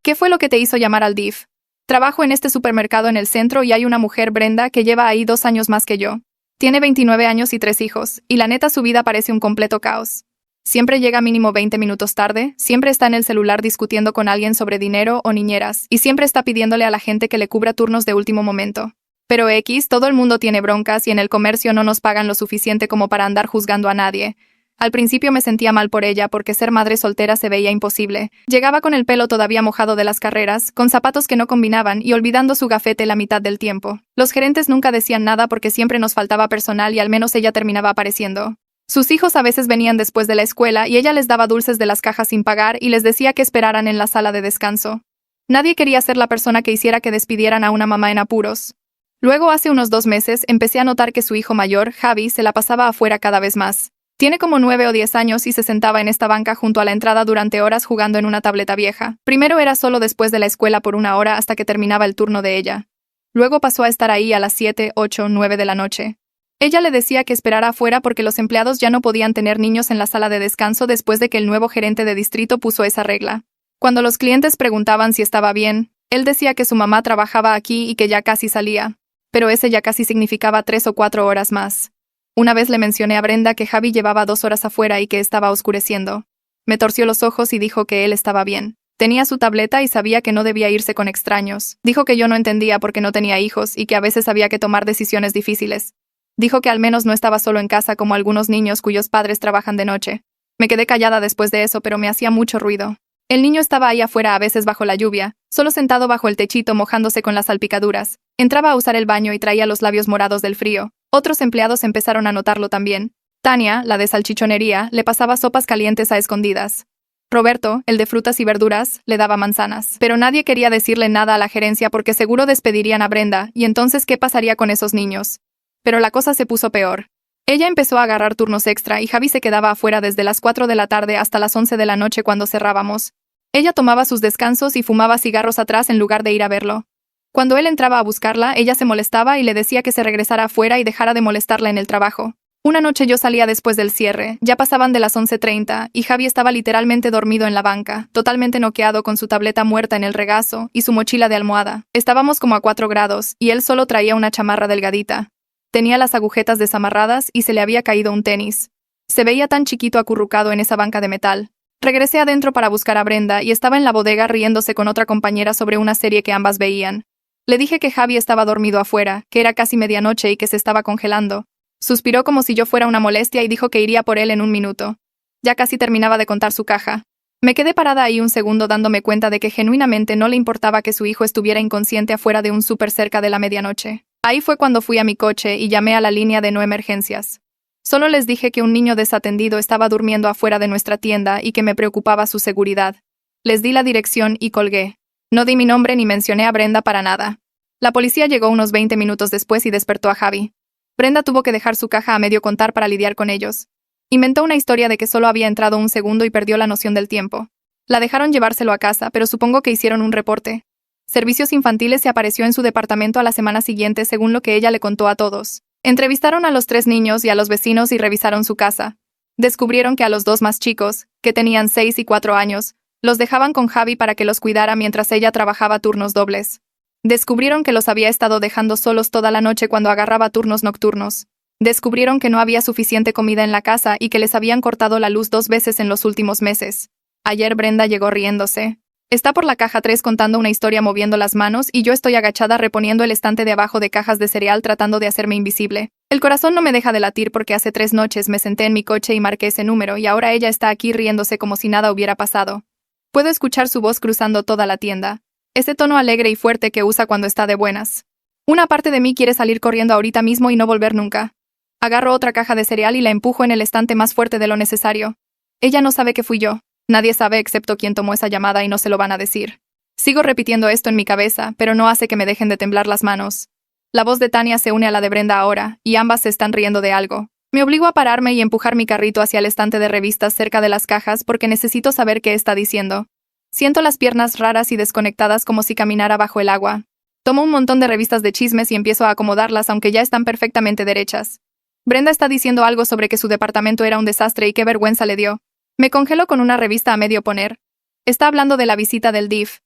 ¿Qué fue lo que te hizo llamar al DIF? Trabajo en este supermercado en el centro y hay una mujer, Brenda, que lleva ahí 2 años más que yo. Tiene 29 años y 3 hijos, y la neta su vida parece un completo caos. Siempre llega mínimo 20 minutos tarde, siempre está en el celular discutiendo con alguien sobre dinero o niñeras, y siempre está pidiéndole a la gente que le cubra turnos de último momento. Pero todo el mundo tiene broncas y en el comercio no nos pagan lo suficiente como para andar juzgando a nadie. Al principio me sentía mal por ella porque ser madre soltera se veía imposible. Llegaba con el pelo todavía mojado de las carreras, con zapatos que no combinaban y olvidando su gafete la mitad del tiempo. Los gerentes nunca decían nada porque siempre nos faltaba personal y al menos ella terminaba apareciendo. Sus hijos a veces venían después de la escuela y ella les daba dulces de las cajas sin pagar y les decía que esperaran en la sala de descanso. Nadie quería ser la persona que hiciera que despidieran a una mamá en apuros. Luego, hace unos 2 meses, empecé a notar que su hijo mayor, Javi, se la pasaba afuera cada vez más. Tiene como 9 o 10 años y se sentaba en esta banca junto a la entrada durante horas jugando en una tableta vieja. Primero era solo después de la escuela por 1 hora hasta que terminaba el turno de ella. Luego pasó a estar ahí a las 7, 8, 9 de la noche. Ella le decía que esperara afuera porque los empleados ya no podían tener niños en la sala de descanso después de que el nuevo gerente de distrito puso esa regla. Cuando los clientes preguntaban si estaba bien, él decía que su mamá trabajaba aquí y que ya casi salía. Pero ese ya casi significaba 3 o 4 horas más. Una vez le mencioné a Brenda que Javi llevaba 2 horas afuera y que estaba oscureciendo. Me torció los ojos y dijo que él estaba bien. Tenía su tableta y sabía que no debía irse con extraños. Dijo que yo no entendía porque no tenía hijos y que a veces había que tomar decisiones difíciles. Dijo que al menos no estaba solo en casa como algunos niños cuyos padres trabajan de noche. Me quedé callada después de eso, pero me hacía mucho ruido. El niño estaba ahí afuera a veces bajo la lluvia, solo sentado bajo el techito mojándose con las salpicaduras. Entraba a usar el baño y traía los labios morados del frío. Otros empleados empezaron a notarlo también. Tania, la de salchichonería, le pasaba sopas calientes a escondidas. Roberto, el de frutas y verduras, le daba manzanas. Pero nadie quería decirle nada a la gerencia porque seguro despedirían a Brenda, y entonces ¿qué pasaría con esos niños? Pero la cosa se puso peor. Ella empezó a agarrar turnos extra y Javi se quedaba afuera desde las 4 de la tarde hasta las 11 de la noche cuando cerrábamos. Ella tomaba sus descansos y fumaba cigarros atrás en lugar de ir a verlo. Cuando él entraba a buscarla, ella se molestaba y le decía que se regresara afuera y dejara de molestarla en el trabajo. Una noche yo salía después del cierre, ya pasaban de las 11:30, y Javi estaba literalmente dormido en la banca, totalmente noqueado con su tableta muerta en el regazo y su mochila de almohada. Estábamos como a 4 grados, y él solo traía una chamarra delgadita. Tenía las agujetas desamarradas y se le había caído un tenis. Se veía tan chiquito acurrucado en esa banca de metal. Regresé adentro para buscar a Brenda y estaba en la bodega riéndose con otra compañera sobre una serie que ambas veían. Le dije que Javi estaba dormido afuera, que era casi medianoche y que se estaba congelando. Suspiró como si yo fuera una molestia y dijo que iría por él en 1 minuto. Ya casi terminaba de contar su caja. Me quedé parada ahí un segundo dándome cuenta de que genuinamente no le importaba que su hijo estuviera inconsciente afuera de un súper cerca de la medianoche. Ahí fue cuando fui a mi coche y llamé a la línea de no emergencias. Solo les dije que un niño desatendido estaba durmiendo afuera de nuestra tienda y que me preocupaba su seguridad. Les di la dirección y colgué. No di mi nombre ni mencioné a Brenda para nada. La policía llegó unos 20 minutos después y despertó a Javi. Brenda tuvo que dejar su caja a medio contar para lidiar con ellos. Inventó una historia de que solo había entrado 1 segundo y perdió la noción del tiempo. La dejaron llevárselo a casa, pero supongo que hicieron un reporte. Servicios Infantiles se apareció en su departamento a la semana siguiente según lo que ella le contó a todos. Entrevistaron a los 3 niños y a los vecinos y revisaron su casa. Descubrieron que a los 2 más chicos, que tenían 6 y 4 años, los dejaban con Javi para que los cuidara mientras ella trabajaba turnos dobles. Descubrieron que los había estado dejando solos toda la noche cuando agarraba turnos nocturnos. Descubrieron que no había suficiente comida en la casa y que les habían cortado la luz 2 veces en los últimos meses. Ayer Brenda llegó riéndose. Está por la caja 3 contando una historia moviendo las manos y yo estoy agachada reponiendo el estante de abajo de cajas de cereal tratando de hacerme invisible. El corazón no me deja de latir porque hace 3 noches me senté en mi coche y marqué ese número y ahora ella está aquí riéndose como si nada hubiera pasado. Puedo escuchar su voz cruzando toda la tienda. Ese tono alegre y fuerte que usa cuando está de buenas. Una parte de mí quiere salir corriendo ahorita mismo y no volver nunca. Agarro otra caja de cereal y la empujo en el estante más fuerte de lo necesario. Ella no sabe que fui yo. Nadie sabe excepto quien tomó esa llamada y no se lo van a decir. Sigo repitiendo esto en mi cabeza, pero no hace que me dejen de temblar las manos. La voz de Tania se une a la de Brenda ahora, y ambas se están riendo de algo. Me obligo a pararme y empujar mi carrito hacia el estante de revistas cerca de las cajas porque necesito saber qué está diciendo. Siento las piernas raras y desconectadas como si caminara bajo el agua. Tomo un montón de revistas de chismes y empiezo a acomodarlas aunque ya están perfectamente derechas. Brenda está diciendo algo sobre que su departamento era un desastre y qué vergüenza le dio. Me congelo con una revista a medio poner. Está hablando de la visita del DIF.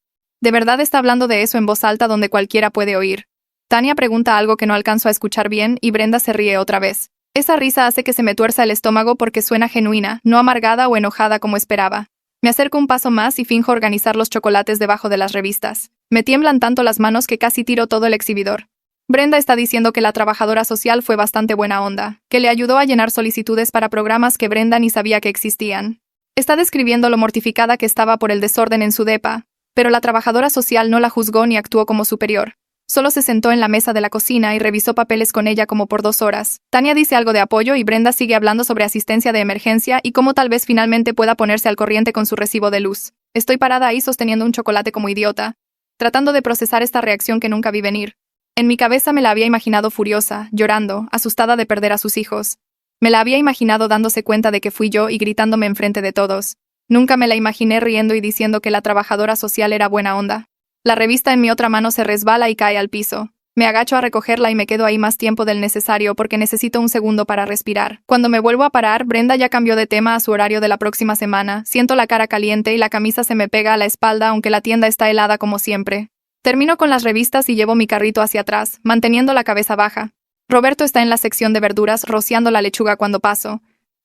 ¿De verdad está hablando de eso en voz alta donde cualquiera puede oír? Tania pregunta algo que no alcanzo a escuchar bien y Brenda se ríe otra vez. Esa risa hace que se me tuerza el estómago porque suena genuina, no amargada o enojada como esperaba. Me acerco un paso más y finjo organizar los chocolates debajo de las revistas. Me tiemblan tanto las manos que casi tiro todo el exhibidor. Brenda está diciendo que la trabajadora social fue bastante buena onda, que le ayudó a llenar solicitudes para programas que Brenda ni sabía que existían. Está describiendo lo mortificada que estaba por el desorden en su depa, pero la trabajadora social no la juzgó ni actuó como superior. Solo se sentó en la mesa de la cocina y revisó papeles con ella como por 2 horas. Tania dice algo de apoyo y Brenda sigue hablando sobre asistencia de emergencia y cómo tal vez finalmente pueda ponerse al corriente con su recibo de luz. Estoy parada ahí sosteniendo un chocolate como idiota, tratando de procesar esta reacción que nunca vi venir. En mi cabeza me la había imaginado furiosa, llorando, asustada de perder a sus hijos. Me la había imaginado dándose cuenta de que fui yo y gritándome enfrente de todos. Nunca me la imaginé riendo y diciendo que la trabajadora social era buena onda. La revista en mi otra mano se resbala y cae al piso. Me agacho a recogerla y me quedo ahí más tiempo del necesario porque necesito un segundo para respirar. Cuando me vuelvo a parar, Brenda ya cambió de tema a su horario de la próxima semana. Siento la cara caliente y la camisa se me pega a la espalda aunque la tienda está helada como siempre. Termino con las revistas y llevo mi carrito hacia atrás, manteniendo la cabeza baja. Roberto está en la sección de verduras rociando la lechuga cuando paso.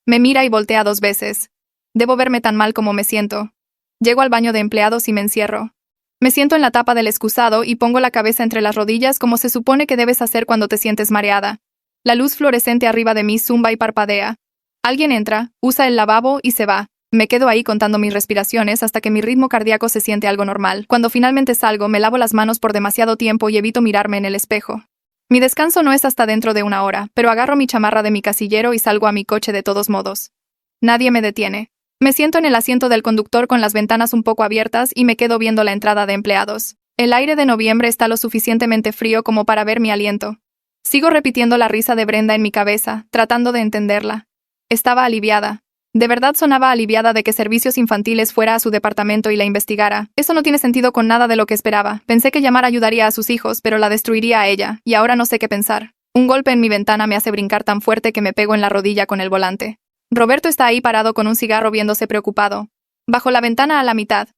Me mira y voltea 2 veces. Debo verme tan mal como me siento. Llego al baño de empleados y me encierro. Me siento en la tapa del excusado y pongo la cabeza entre las rodillas como se supone que debes hacer cuando te sientes mareada. La luz fluorescente arriba de mí zumba y parpadea. Alguien entra, usa el lavabo y se va. Me quedo ahí contando mis respiraciones hasta que mi ritmo cardíaco se siente algo normal. Cuando finalmente salgo, me lavo las manos por demasiado tiempo y evito mirarme en el espejo. Mi descanso no es hasta dentro de 1 hora, pero agarro mi chamarra de mi casillero y salgo a mi coche de todos modos. Nadie me detiene. Me siento en el asiento del conductor con las ventanas un poco abiertas y me quedo viendo la entrada de empleados. El aire de noviembre está lo suficientemente frío como para ver mi aliento. Sigo repitiendo la risa de Brenda en mi cabeza, tratando de entenderla. Estaba aliviada. De verdad sonaba aliviada de que Servicios Infantiles fuera a su departamento y la investigara. Eso no tiene sentido con nada de lo que esperaba. Pensé que llamar ayudaría a sus hijos, pero la destruiría a ella, y ahora no sé qué pensar. Un golpe en mi ventana me hace brincar tan fuerte que me pego en la rodilla con el volante. Roberto está ahí parado con un cigarro viéndose preocupado. Bajo la ventana a la mitad.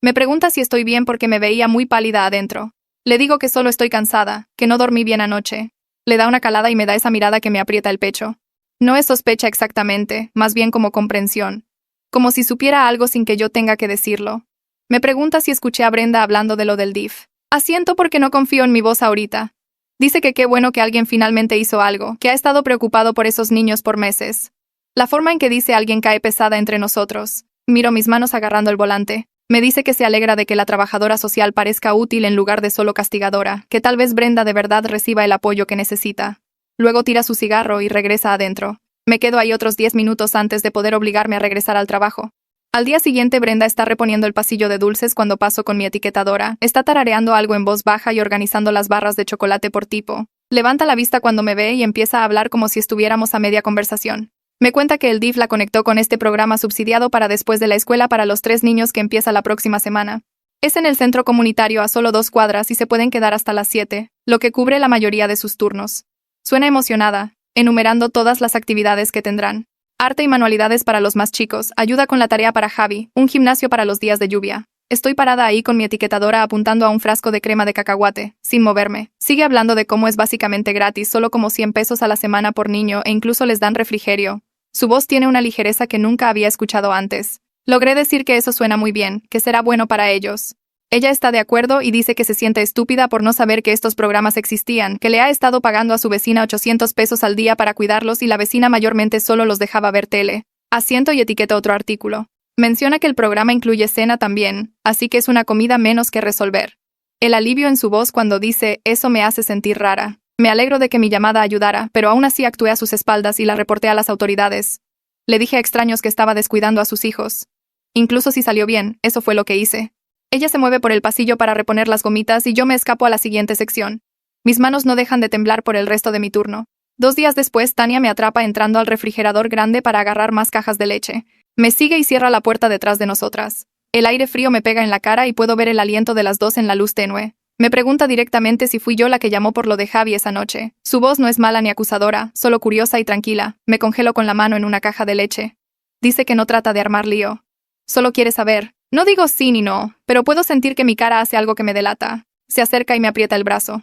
Me pregunta si estoy bien porque me veía muy pálida adentro. Le digo que solo estoy cansada, que no dormí bien anoche. Le da una calada y me da esa mirada que me aprieta el pecho. No es sospecha exactamente, más bien como comprensión. Como si supiera algo sin que yo tenga que decirlo. Me pregunta si escuché a Brenda hablando de lo del DIF. Asiento porque no confío en mi voz ahorita. Dice que qué bueno que alguien finalmente hizo algo, que ha estado preocupado por esos niños por meses. La forma en que dice alguien cae pesada entre nosotros. Miro mis manos agarrando el volante. Me dice que se alegra de que la trabajadora social parezca útil en lugar de solo castigadora, que tal vez Brenda de verdad reciba el apoyo que necesita. Luego tira su cigarro y regresa adentro. Me quedo ahí otros 10 minutos antes de poder obligarme a regresar al trabajo. Al día siguiente Brenda está reponiendo el pasillo de dulces cuando paso con mi etiquetadora. Está tarareando algo en voz baja y organizando las barras de chocolate por tipo. Levanta la vista cuando me ve y empieza a hablar como si estuviéramos a media conversación. Me cuenta que el DIF la conectó con este programa subsidiado para después de la escuela para los 3 niños que empieza la próxima semana. Es en el centro comunitario a solo 2 cuadras y se pueden quedar hasta las 7, lo que cubre la mayoría de sus turnos. Suena emocionada, enumerando todas las actividades que tendrán. Arte y manualidades para los más chicos, ayuda con la tarea para Javi, un gimnasio para los días de lluvia. Estoy parada ahí con mi etiquetadora apuntando a un frasco de crema de cacahuate, sin moverme. Sigue hablando de cómo es básicamente gratis, solo como 100 pesos a la semana por niño e incluso les dan refrigerio. Su voz tiene una ligereza que nunca había escuchado antes. Logré decir que eso suena muy bien, que será bueno para ellos. Ella está de acuerdo y dice que se siente estúpida por no saber que estos programas existían, que le ha estado pagando a su vecina 800 pesos al día para cuidarlos y la vecina mayormente solo los dejaba ver tele. Asiento y etiqueta otro artículo. Menciona que el programa incluye cena también, así que es una comida menos que resolver. El alivio en su voz cuando dice eso me hace sentir rara. Me alegro de que mi llamada ayudara, pero aún así actué a sus espaldas y la reporté a las autoridades. Le dije a extraños que estaba descuidando a sus hijos. Incluso si salió bien, eso fue lo que hice. Ella se mueve por el pasillo para reponer las gomitas y yo me escapo a la siguiente sección. Mis manos no dejan de temblar por el resto de mi turno. 2 días después, Tania me atrapa entrando al refrigerador grande para agarrar más cajas de leche. Me sigue y cierra la puerta detrás de nosotras. El aire frío me pega en la cara y puedo ver el aliento de las dos en la luz tenue. Me pregunta directamente si fui yo la que llamó por lo de Javi esa noche. Su voz no es mala ni acusadora, solo curiosa y tranquila. Me congelo con la mano en una caja de leche. Dice que no trata de armar lío. Solo quiere saber. No digo sí ni no, pero puedo sentir que mi cara hace algo que me delata. Se acerca y me aprieta el brazo.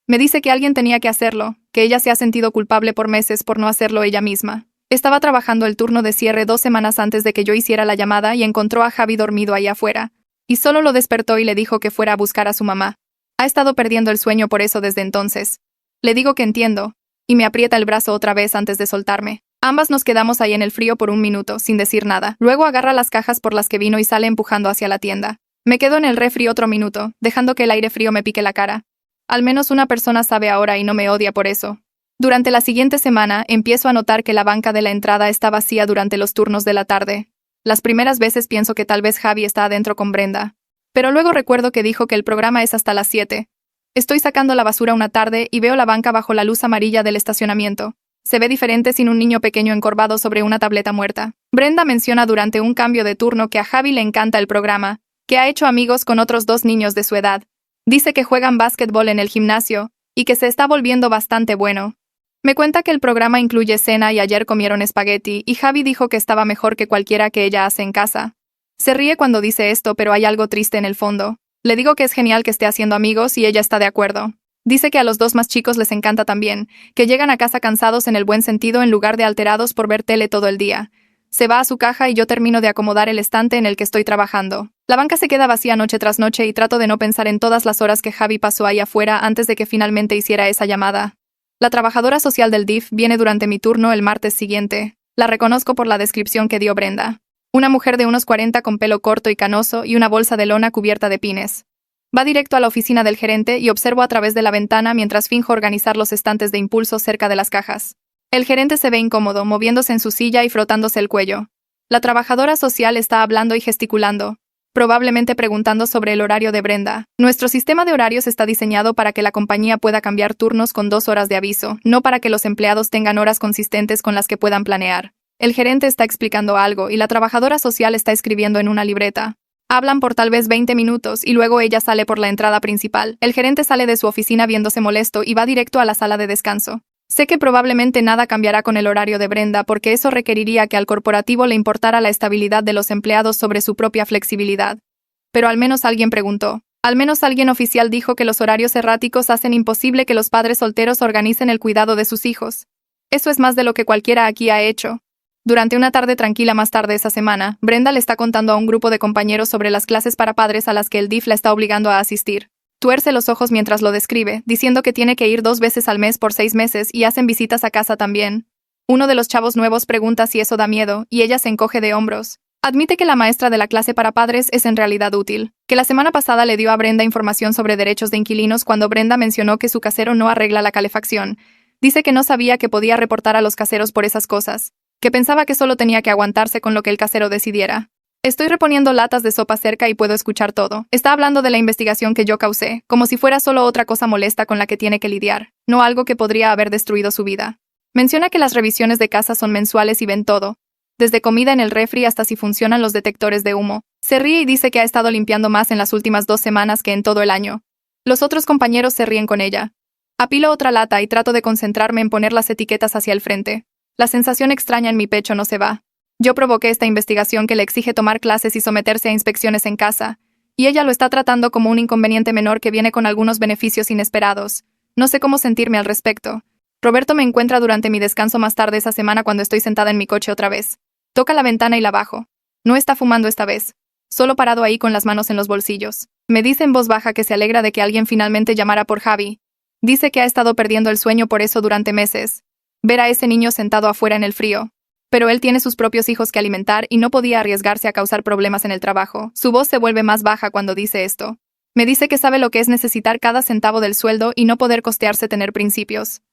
Me dice que alguien tenía que hacerlo, que ella se ha sentido culpable por meses por no hacerlo ella misma. Estaba trabajando el turno de cierre 2 semanas antes de que yo hiciera la llamada y encontró a Javi dormido ahí afuera. Y solo lo despertó y le dijo que fuera a buscar a su mamá. Ha estado perdiendo el sueño por eso desde entonces. Le digo que entiendo, y me aprieta el brazo otra vez antes de soltarme. Ambas nos quedamos ahí en el frío por un minuto, sin decir nada. Luego agarra las cajas por las que vino y sale empujando hacia la tienda. Me quedo en el refri otro minuto, dejando que el aire frío me pique la cara. Al menos una persona sabe ahora y no me odia por eso. Durante la siguiente semana, empiezo a notar que la banca de la entrada está vacía durante los turnos de la tarde. Las primeras veces pienso que tal vez Javi está adentro con Brenda. Pero luego recuerdo que dijo que el programa es hasta las 7. Estoy sacando la basura una tarde y veo la banca bajo la luz amarilla del estacionamiento. Se ve diferente sin un niño pequeño encorvado sobre una tableta muerta. Brenda menciona durante un cambio de turno que a Javi le encanta el programa, que ha hecho amigos con otros 2 niños de su edad. Dice que juegan básquetbol en el gimnasio y que se está volviendo bastante bueno. Me cuenta que el programa incluye cena y ayer comieron espagueti y Javi dijo que estaba mejor que cualquiera que ella hace en casa. Se ríe cuando dice esto, pero hay algo triste en el fondo. Le digo que es genial que esté haciendo amigos y ella está de acuerdo. Dice que a los 2 más chicos les encanta también, que llegan a casa cansados en el buen sentido en lugar de alterados por ver tele todo el día. Se va a su caja y yo termino de acomodar el estante en el que estoy trabajando. La banca se queda vacía noche tras noche y trato de no pensar en todas las horas que Javi pasó ahí afuera antes de que finalmente hiciera esa llamada. La trabajadora social del DIF viene durante mi turno el martes siguiente. La reconozco por la descripción que dio Brenda. Una mujer de unos 40 con pelo corto y canoso y una bolsa de lona cubierta de pines. Va directo a la oficina del gerente y observo a través de la ventana mientras finjo organizar los estantes de impulso cerca de las cajas. El gerente se ve incómodo, moviéndose en su silla y frotándose el cuello. La trabajadora social está hablando y gesticulando, probablemente preguntando sobre el horario de Brenda. Nuestro sistema de horarios está diseñado para que la compañía pueda cambiar turnos con 2 horas de aviso, no para que los empleados tengan horas consistentes con las que puedan planear. El gerente está explicando algo y la trabajadora social está escribiendo en una libreta. Hablan por tal vez 20 minutos y luego ella sale por la entrada principal. El gerente sale de su oficina viéndose molesto y va directo a la sala de descanso. Sé que probablemente nada cambiará con el horario de Brenda porque eso requeriría que al corporativo le importara la estabilidad de los empleados sobre su propia flexibilidad. Pero al menos alguien preguntó. Al menos alguien oficial dijo que los horarios erráticos hacen imposible que los padres solteros organicen el cuidado de sus hijos. Eso es más de lo que cualquiera aquí ha hecho. Durante una tarde tranquila más tarde esa semana, Brenda le está contando a un grupo de compañeros sobre las clases para padres a las que el DIF la está obligando a asistir. Tuerce los ojos mientras lo describe, diciendo que tiene que ir 2 veces al mes por 6 meses y hacen visitas a casa también. Uno de los chavos nuevos pregunta si eso da miedo, y ella se encoge de hombros. Admite que la maestra de la clase para padres es en realidad útil, que la semana pasada le dio a Brenda información sobre derechos de inquilinos cuando Brenda mencionó que su casero no arregla la calefacción. Dice que no sabía que podía reportar a los caseros por esas cosas, que pensaba que solo tenía que aguantarse con lo que el casero decidiera. Estoy reponiendo latas de sopa cerca y puedo escuchar todo. Está hablando de la investigación que yo causé, como si fuera solo otra cosa molesta con la que tiene que lidiar, no algo que podría haber destruido su vida. Menciona que las revisiones de casa son mensuales y ven todo, desde comida en el refri hasta si funcionan los detectores de humo. Se ríe y dice que ha estado limpiando más en las últimas 2 semanas que en todo el año. Los otros compañeros se ríen con ella. Apilo otra lata y trato de concentrarme en poner las etiquetas hacia el frente. La sensación extraña en mi pecho no se va. Yo provoqué esta investigación que le exige tomar clases y someterse a inspecciones en casa, y ella lo está tratando como un inconveniente menor que viene con algunos beneficios inesperados. No sé cómo sentirme al respecto. Roberto me encuentra durante mi descanso más tarde esa semana cuando estoy sentada en mi coche otra vez. Toca la ventana y la bajo. No está fumando esta vez. Solo parado ahí con las manos en los bolsillos. Me dice en voz baja que se alegra de que alguien finalmente llamara por Javi. Dice que ha estado perdiendo el sueño por eso durante meses. Ver a ese niño sentado afuera en el frío. Pero él tiene sus propios hijos que alimentar y no podía arriesgarse a causar problemas en el trabajo. Su voz se vuelve más baja cuando dice esto. Me dice que sabe lo que es necesitar cada centavo del sueldo y no poder costearse tener principios.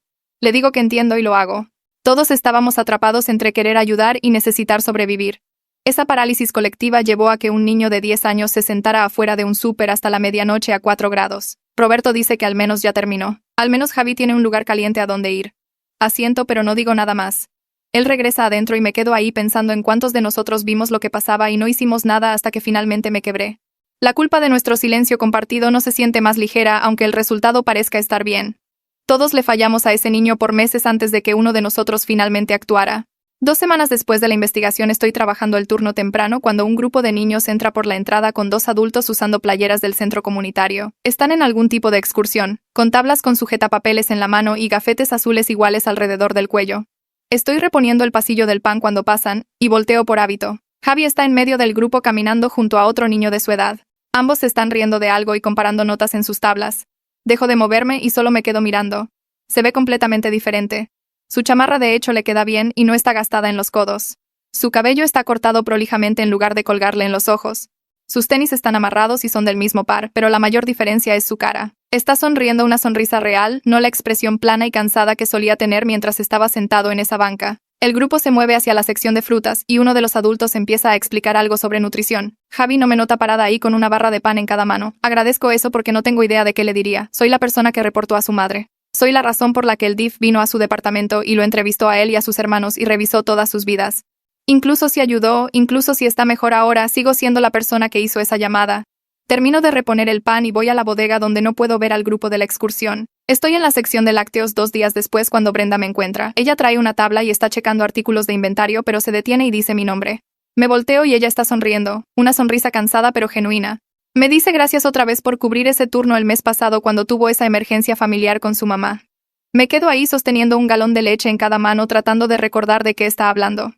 Le digo que entiendo y lo hago. Todos estábamos atrapados entre querer ayudar y necesitar sobrevivir. Esa parálisis colectiva llevó a que un niño de 10 años se sentara afuera de un súper hasta la medianoche a 4 grados. Roberto dice que al menos ya terminó. Al menos Javi tiene un lugar caliente a donde ir. Asiento pero no digo nada más. Él regresa adentro y me quedo ahí pensando en cuántos de nosotros vimos lo que pasaba y no hicimos nada hasta que finalmente me quebré. La culpa de nuestro silencio compartido no se siente más ligera aunque el resultado parezca estar bien. Todos le fallamos a ese niño por meses antes de que uno de nosotros finalmente actuara. 2 semanas después de la investigación estoy trabajando el turno temprano cuando un grupo de niños entra por la entrada con 2 adultos usando playeras del centro comunitario. Están en algún tipo de excursión, con tablas con sujetapapeles en la mano y gafetes azules iguales alrededor del cuello. Estoy reponiendo el pasillo del pan cuando pasan, y volteo por hábito. Javi está en medio del grupo caminando junto a otro niño de su edad. Ambos se están riendo de algo y comparando notas en sus tablas. Dejo de moverme y solo me quedo mirando. Se ve completamente diferente. Su chamarra de hecho le queda bien y no está gastada en los codos. Su cabello está cortado prolijamente en lugar de colgarle en los ojos. Sus tenis están amarrados y son del mismo par, pero la mayor diferencia es su cara. Está sonriendo una sonrisa real, no la expresión plana y cansada que solía tener mientras estaba sentado en esa banca. El grupo se mueve hacia la sección de frutas y uno de los adultos empieza a explicar algo sobre nutrición. Javi no me nota parada ahí con una barra de pan en cada mano. Agradezco eso porque no tengo idea de qué le diría. Soy la persona que reportó a su madre. Soy la razón por la que el DIF vino a su departamento y lo entrevistó a él y a sus hermanos y revisó todas sus vidas. Incluso si ayudó, incluso si está mejor ahora, sigo siendo la persona que hizo esa llamada. Termino de reponer el pan y voy a la bodega donde no puedo ver al grupo de la excursión. Estoy en la sección de lácteos 2 días después cuando Brenda me encuentra. Ella trae una tabla y está checando artículos de inventario, pero se detiene y dice mi nombre. Me volteo y ella está sonriendo, una sonrisa cansada pero genuina. Me dice gracias otra vez por cubrir ese turno el mes pasado cuando tuvo esa emergencia familiar con su mamá. Me quedo ahí sosteniendo un galón de leche en cada mano tratando de recordar de qué está hablando.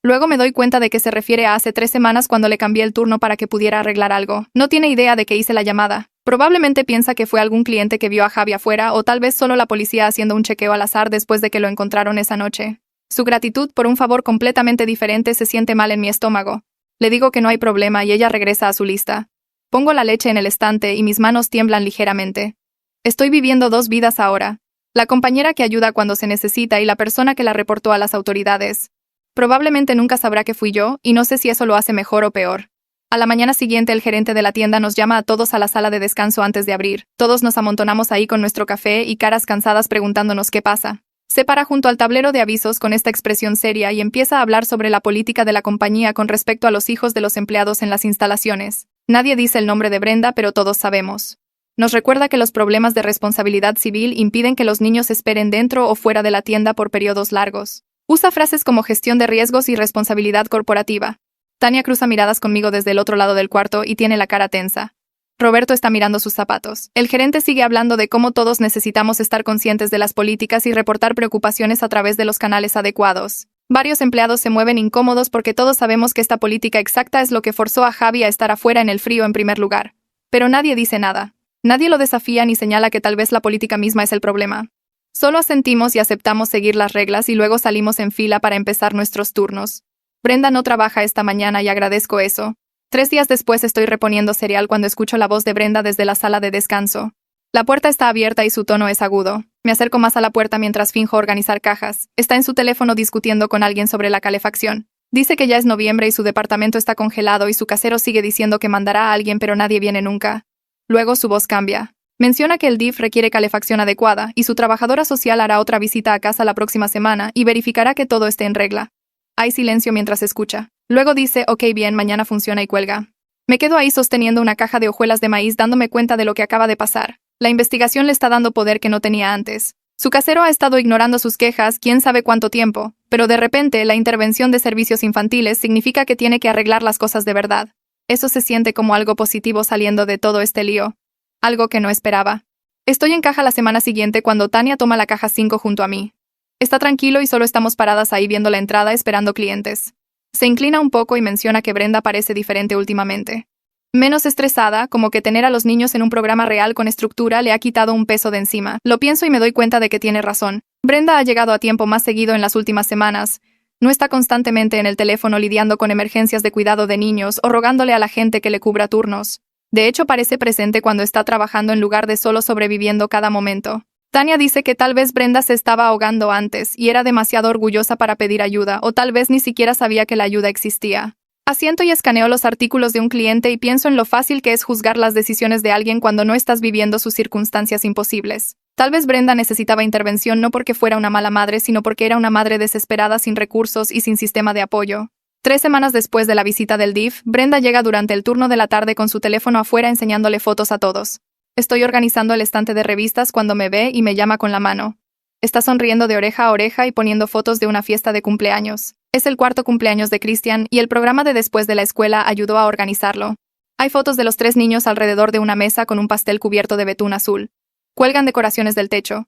Luego me doy cuenta de que se refiere a hace 3 semanas cuando le cambié el turno para que pudiera arreglar algo. No tiene idea de que hice la llamada. Probablemente piensa que fue algún cliente que vio a Javi afuera o tal vez solo la policía haciendo un chequeo al azar después de que lo encontraron esa noche. Su gratitud por un favor completamente diferente se siente mal en mi estómago. Le digo que no hay problema y ella regresa a su lista. Pongo la leche en el estante y mis manos tiemblan ligeramente. Estoy viviendo 2 vidas ahora. La compañera que ayuda cuando se necesita y la persona que la reportó a las autoridades. Probablemente nunca sabrá que fui yo, y no sé si eso lo hace mejor o peor. A la mañana siguiente el gerente de la tienda nos llama a todos a la sala de descanso antes de abrir. Todos nos amontonamos ahí con nuestro café y caras cansadas preguntándonos qué pasa. Se para junto al tablero de avisos con esta expresión seria y empieza a hablar sobre la política de la compañía con respecto a los hijos de los empleados en las instalaciones. Nadie dice el nombre de Brenda, pero todos sabemos. Nos recuerda que los problemas de responsabilidad civil impiden que los niños esperen dentro o fuera de la tienda por periodos largos. Usa frases como gestión de riesgos y responsabilidad corporativa. Tania cruza miradas conmigo desde el otro lado del cuarto y tiene la cara tensa. Roberto está mirando sus zapatos. El gerente sigue hablando de cómo todos necesitamos estar conscientes de las políticas y reportar preocupaciones a través de los canales adecuados. Varios empleados se mueven incómodos porque todos sabemos que esta política exacta es lo que forzó a Javi a estar afuera en el frío en primer lugar. Pero nadie dice nada. Nadie lo desafía ni señala que tal vez la política misma es el problema. Solo asentimos y aceptamos seguir las reglas y luego salimos en fila para empezar nuestros turnos. Brenda no trabaja esta mañana y agradezco eso. 3 días después estoy reponiendo cereal cuando escucho la voz de Brenda desde la sala de descanso. La puerta está abierta y su tono es agudo. Me acerco más a la puerta mientras finjo organizar cajas. Está en su teléfono discutiendo con alguien sobre la calefacción. Dice que ya es noviembre y su departamento está congelado y su casero sigue diciendo que mandará a alguien pero nadie viene nunca. Luego su voz cambia. Menciona que el DIF requiere calefacción adecuada y su trabajadora social hará otra visita a casa la próxima semana y verificará que todo esté en regla. Hay silencio mientras escucha. Luego dice, ok bien, mañana funciona y cuelga. Me quedo ahí sosteniendo una caja de hojuelas de maíz dándome cuenta de lo que acaba de pasar. La investigación le está dando poder que no tenía antes. Su casero ha estado ignorando sus quejas quién sabe cuánto tiempo, pero de repente la intervención de servicios infantiles significa que tiene que arreglar las cosas de verdad. Eso se siente como algo positivo saliendo de todo este lío. Algo que no esperaba. Estoy en caja la semana siguiente cuando Tania toma la caja 5 junto a mí. Está tranquilo y solo estamos paradas ahí viendo la entrada esperando clientes. Se inclina un poco y menciona que Brenda parece diferente últimamente. Menos estresada, como que tener a los niños en un programa real con estructura le ha quitado un peso de encima. Lo pienso y me doy cuenta de que tiene razón. Brenda ha llegado a tiempo más seguido en las últimas semanas. No está constantemente en el teléfono lidiando con emergencias de cuidado de niños o rogándole a la gente que le cubra turnos. De hecho, parece presente cuando está trabajando en lugar de solo sobreviviendo cada momento. Tania dice que tal vez Brenda se estaba ahogando antes y era demasiado orgullosa para pedir ayuda, o tal vez ni siquiera sabía que la ayuda existía. Asiento y escaneo los artículos de un cliente y pienso en lo fácil que es juzgar las decisiones de alguien cuando no estás viviendo sus circunstancias imposibles. Tal vez Brenda necesitaba intervención no porque fuera una mala madre, sino porque era una madre desesperada sin recursos y sin sistema de apoyo. 3 semanas después de la visita del DIF, Brenda llega durante el turno de la tarde con su teléfono afuera enseñándole fotos a todos. Estoy organizando el estante de revistas cuando me ve y me llama con la mano. Está sonriendo de oreja a oreja y poniendo fotos de una fiesta de cumpleaños. Es el cuarto cumpleaños de Christian y el programa de después de la escuela ayudó a organizarlo. Hay fotos de los 3 niños alrededor de una mesa con un pastel cubierto de betún azul. Cuelgan decoraciones del techo.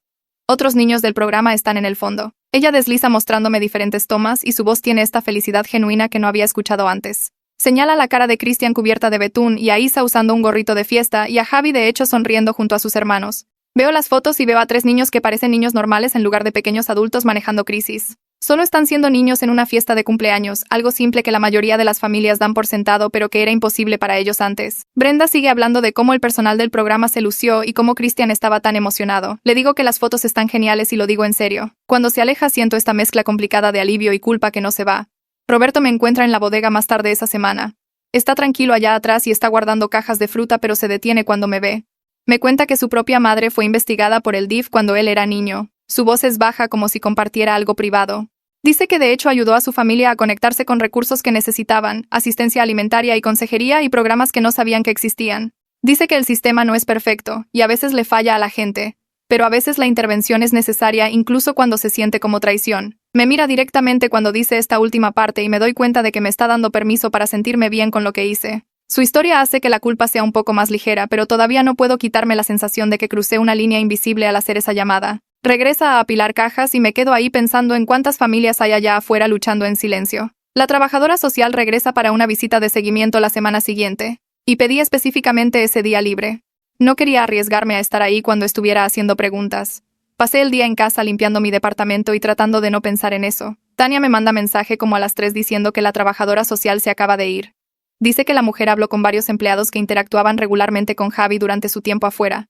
Otros niños del programa están en el fondo. Ella desliza mostrándome diferentes tomas y su voz tiene esta felicidad genuina que no había escuchado antes. Señala la cara de Christian cubierta de betún y a Isa usando un gorrito de fiesta y a Javi de hecho sonriendo junto a sus hermanos. Veo las fotos y veo a 3 niños que parecen niños normales en lugar de pequeños adultos manejando crisis. Solo están siendo niños en una fiesta de cumpleaños, algo simple que la mayoría de las familias dan por sentado pero que era imposible para ellos antes. Brenda sigue hablando de cómo el personal del programa se lució y cómo Christian estaba tan emocionado. Le digo que las fotos están geniales y lo digo en serio. Cuando se aleja siento esta mezcla complicada de alivio y culpa que no se va. Roberto me encuentra en la bodega más tarde esa semana. Está tranquilo allá atrás y está guardando cajas de fruta pero se detiene cuando me ve. Me cuenta que su propia madre fue investigada por el DIF cuando él era niño. Su voz es baja como si compartiera algo privado. Dice que de hecho ayudó a su familia a conectarse con recursos que necesitaban, asistencia alimentaria y consejería y programas que no sabían que existían. Dice que el sistema no es perfecto, y a veces le falla a la gente, pero a veces la intervención es necesaria incluso cuando se siente como traición. Me mira directamente cuando dice esta última parte y me doy cuenta de que me está dando permiso para sentirme bien con lo que hice. Su historia hace que la culpa sea un poco más ligera, pero todavía no puedo quitarme la sensación de que crucé una línea invisible al hacer esa llamada. Regresa a apilar cajas y me quedo ahí pensando en cuántas familias hay allá afuera luchando en silencio. La trabajadora social regresa para una visita de seguimiento la semana siguiente, y pedí específicamente ese día libre. No quería arriesgarme a estar ahí cuando estuviera haciendo preguntas. Pasé el día en casa limpiando mi departamento y tratando de no pensar en eso. Tania me manda mensaje como a las 3 diciendo que la trabajadora social se acaba de ir. Dice que la mujer habló con varios empleados que interactuaban regularmente con Javi durante su tiempo afuera.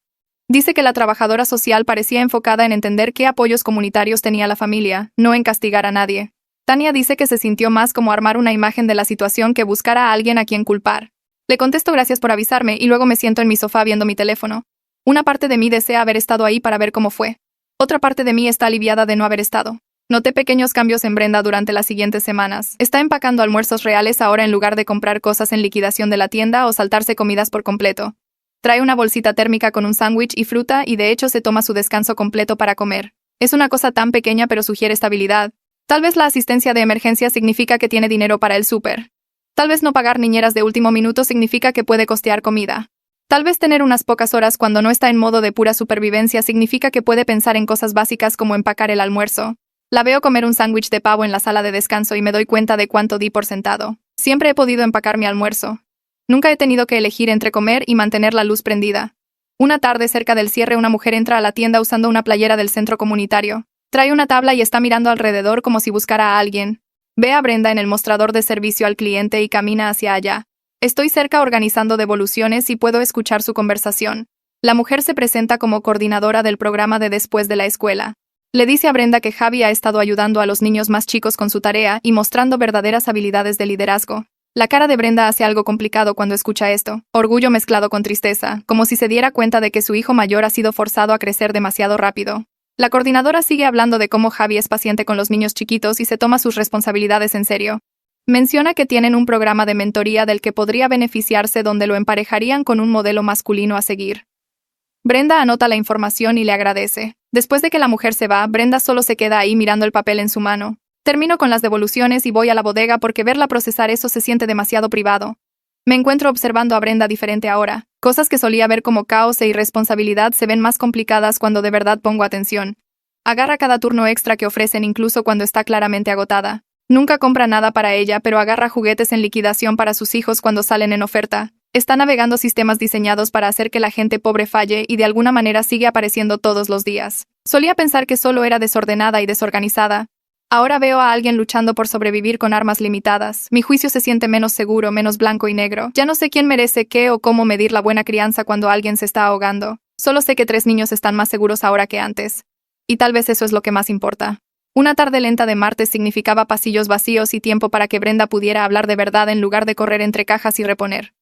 Dice que la trabajadora social parecía enfocada en entender qué apoyos comunitarios tenía la familia, no en castigar a nadie. Tania dice que se sintió más como armar una imagen de la situación que buscar a alguien a quien culpar. Le contesto gracias por avisarme y luego me siento en mi sofá viendo mi teléfono. Una parte de mí desea haber estado ahí para ver cómo fue. Otra parte de mí está aliviada de no haber estado. Noté pequeños cambios en Brenda durante las siguientes semanas. Está empacando almuerzos reales ahora en lugar de comprar cosas en liquidación de la tienda o saltarse comidas por completo. Trae una bolsita térmica con un sándwich y fruta y de hecho se toma su descanso completo para comer. Es una cosa tan pequeña pero sugiere estabilidad. Tal vez la asistencia de emergencia significa que tiene dinero para el súper. Tal vez no pagar niñeras de último minuto significa que puede costear comida. Tal vez tener unas pocas horas cuando no está en modo de pura supervivencia significa que puede pensar en cosas básicas como empacar el almuerzo. La veo comer un sándwich de pavo en la sala de descanso y me doy cuenta de cuánto di por sentado. Siempre he podido empacar mi almuerzo. Nunca he tenido que elegir entre comer y mantener la luz prendida. Una tarde cerca del cierre una mujer entra a la tienda usando una playera del centro comunitario. Trae una tabla y está mirando alrededor como si buscara a alguien. Ve a Brenda en el mostrador de servicio al cliente y camina hacia allá. Estoy cerca organizando devoluciones y puedo escuchar su conversación. La mujer se presenta como coordinadora del programa de después de la escuela. Le dice a Brenda que Javi ha estado ayudando a los niños más chicos con su tarea y mostrando verdaderas habilidades de liderazgo. La cara de Brenda hace algo complicado cuando escucha esto, orgullo mezclado con tristeza, como si se diera cuenta de que su hijo mayor ha sido forzado a crecer demasiado rápido. La coordinadora sigue hablando de cómo Javi es paciente con los niños chiquitos y se toma sus responsabilidades en serio. Menciona que tienen un programa de mentoría del que podría beneficiarse donde lo emparejarían con un modelo masculino a seguir. Brenda anota la información y le agradece. Después de que la mujer se va, Brenda solo se queda ahí mirando el papel en su mano. Termino con las devoluciones y voy a la bodega porque verla procesar eso se siente demasiado privado. Me encuentro observando a Brenda diferente ahora. Cosas que solía ver como caos e irresponsabilidad se ven más complicadas cuando de verdad pongo atención. Agarra cada turno extra que ofrecen incluso cuando está claramente agotada. Nunca compra nada para ella, pero agarra juguetes en liquidación para sus hijos cuando salen en oferta. Está navegando sistemas diseñados para hacer que la gente pobre falle y de alguna manera sigue apareciendo todos los días. Solía pensar que solo era desordenada y desorganizada. Ahora veo a alguien luchando por sobrevivir con armas limitadas. Mi juicio se siente menos seguro, menos blanco y negro. Ya no sé quién merece qué o cómo medir la buena crianza cuando alguien se está ahogando. Solo sé que 3 niños están más seguros ahora que antes. Y tal vez eso es lo que más importa. Una tarde lenta de martes significaba pasillos vacíos y tiempo para que Brenda pudiera hablar de verdad en lugar de correr entre cajas y reponer.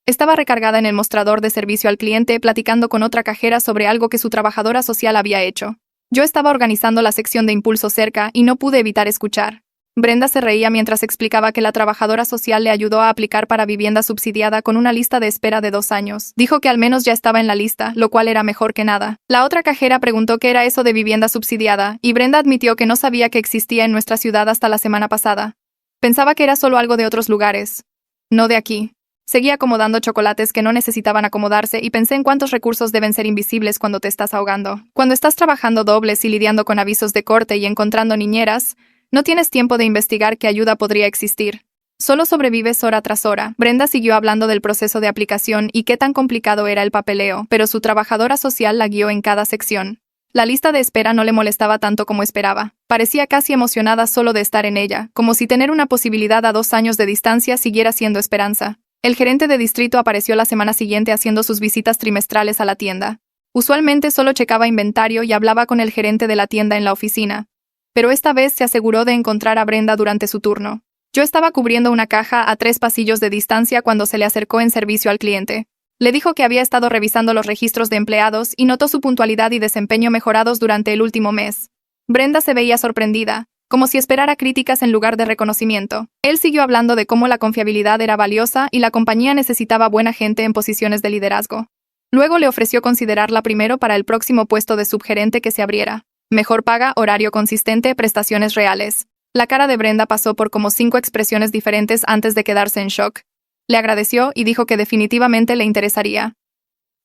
Estaba recargada en el mostrador de servicio al cliente platicando con otra cajera sobre algo que su trabajadora social había hecho. Yo estaba organizando la sección de impulso cerca y no pude evitar escuchar. Brenda se reía mientras explicaba que la trabajadora social le ayudó a aplicar para vivienda subsidiada con una lista de espera de 2 años. Dijo que al menos ya estaba en la lista, lo cual era mejor que nada. La otra cajera preguntó qué era eso de vivienda subsidiada, y Brenda admitió que no sabía que existía en nuestra ciudad hasta la semana pasada. Pensaba que era solo algo de otros lugares. No de aquí. Seguí acomodando chocolates que no necesitaban acomodarse y pensé en cuántos recursos deben ser invisibles cuando te estás ahogando. Cuando estás trabajando dobles y lidiando con avisos de corte y encontrando niñeras, no tienes tiempo de investigar qué ayuda podría existir. Solo sobrevives hora tras hora. Brenda siguió hablando del proceso de aplicación y qué tan complicado era el papeleo, pero su trabajadora social la guió en cada sección. La lista de espera no le molestaba tanto como esperaba. Parecía casi emocionada solo de estar en ella, como si tener una posibilidad a 2 años de distancia siguiera siendo esperanza. El gerente de distrito apareció la semana siguiente haciendo sus visitas trimestrales a la tienda. Usualmente solo checaba inventario y hablaba con el gerente de la tienda en la oficina. Pero esta vez se aseguró de encontrar a Brenda durante su turno. Yo estaba cubriendo una caja a 3 pasillos de distancia cuando se le acercó en servicio al cliente. Le dijo que había estado revisando los registros de empleados y notó su puntualidad y desempeño mejorados durante el último mes. Brenda se veía sorprendida, como si esperara críticas en lugar de reconocimiento. Él siguió hablando de cómo la confiabilidad era valiosa y la compañía necesitaba buena gente en posiciones de liderazgo. Luego le ofreció considerarla primero para el próximo puesto de subgerente que se abriera. Mejor paga, horario consistente, prestaciones reales. La cara de Brenda pasó por como 5 expresiones diferentes antes de quedarse en shock. Le agradeció y dijo que definitivamente le interesaría.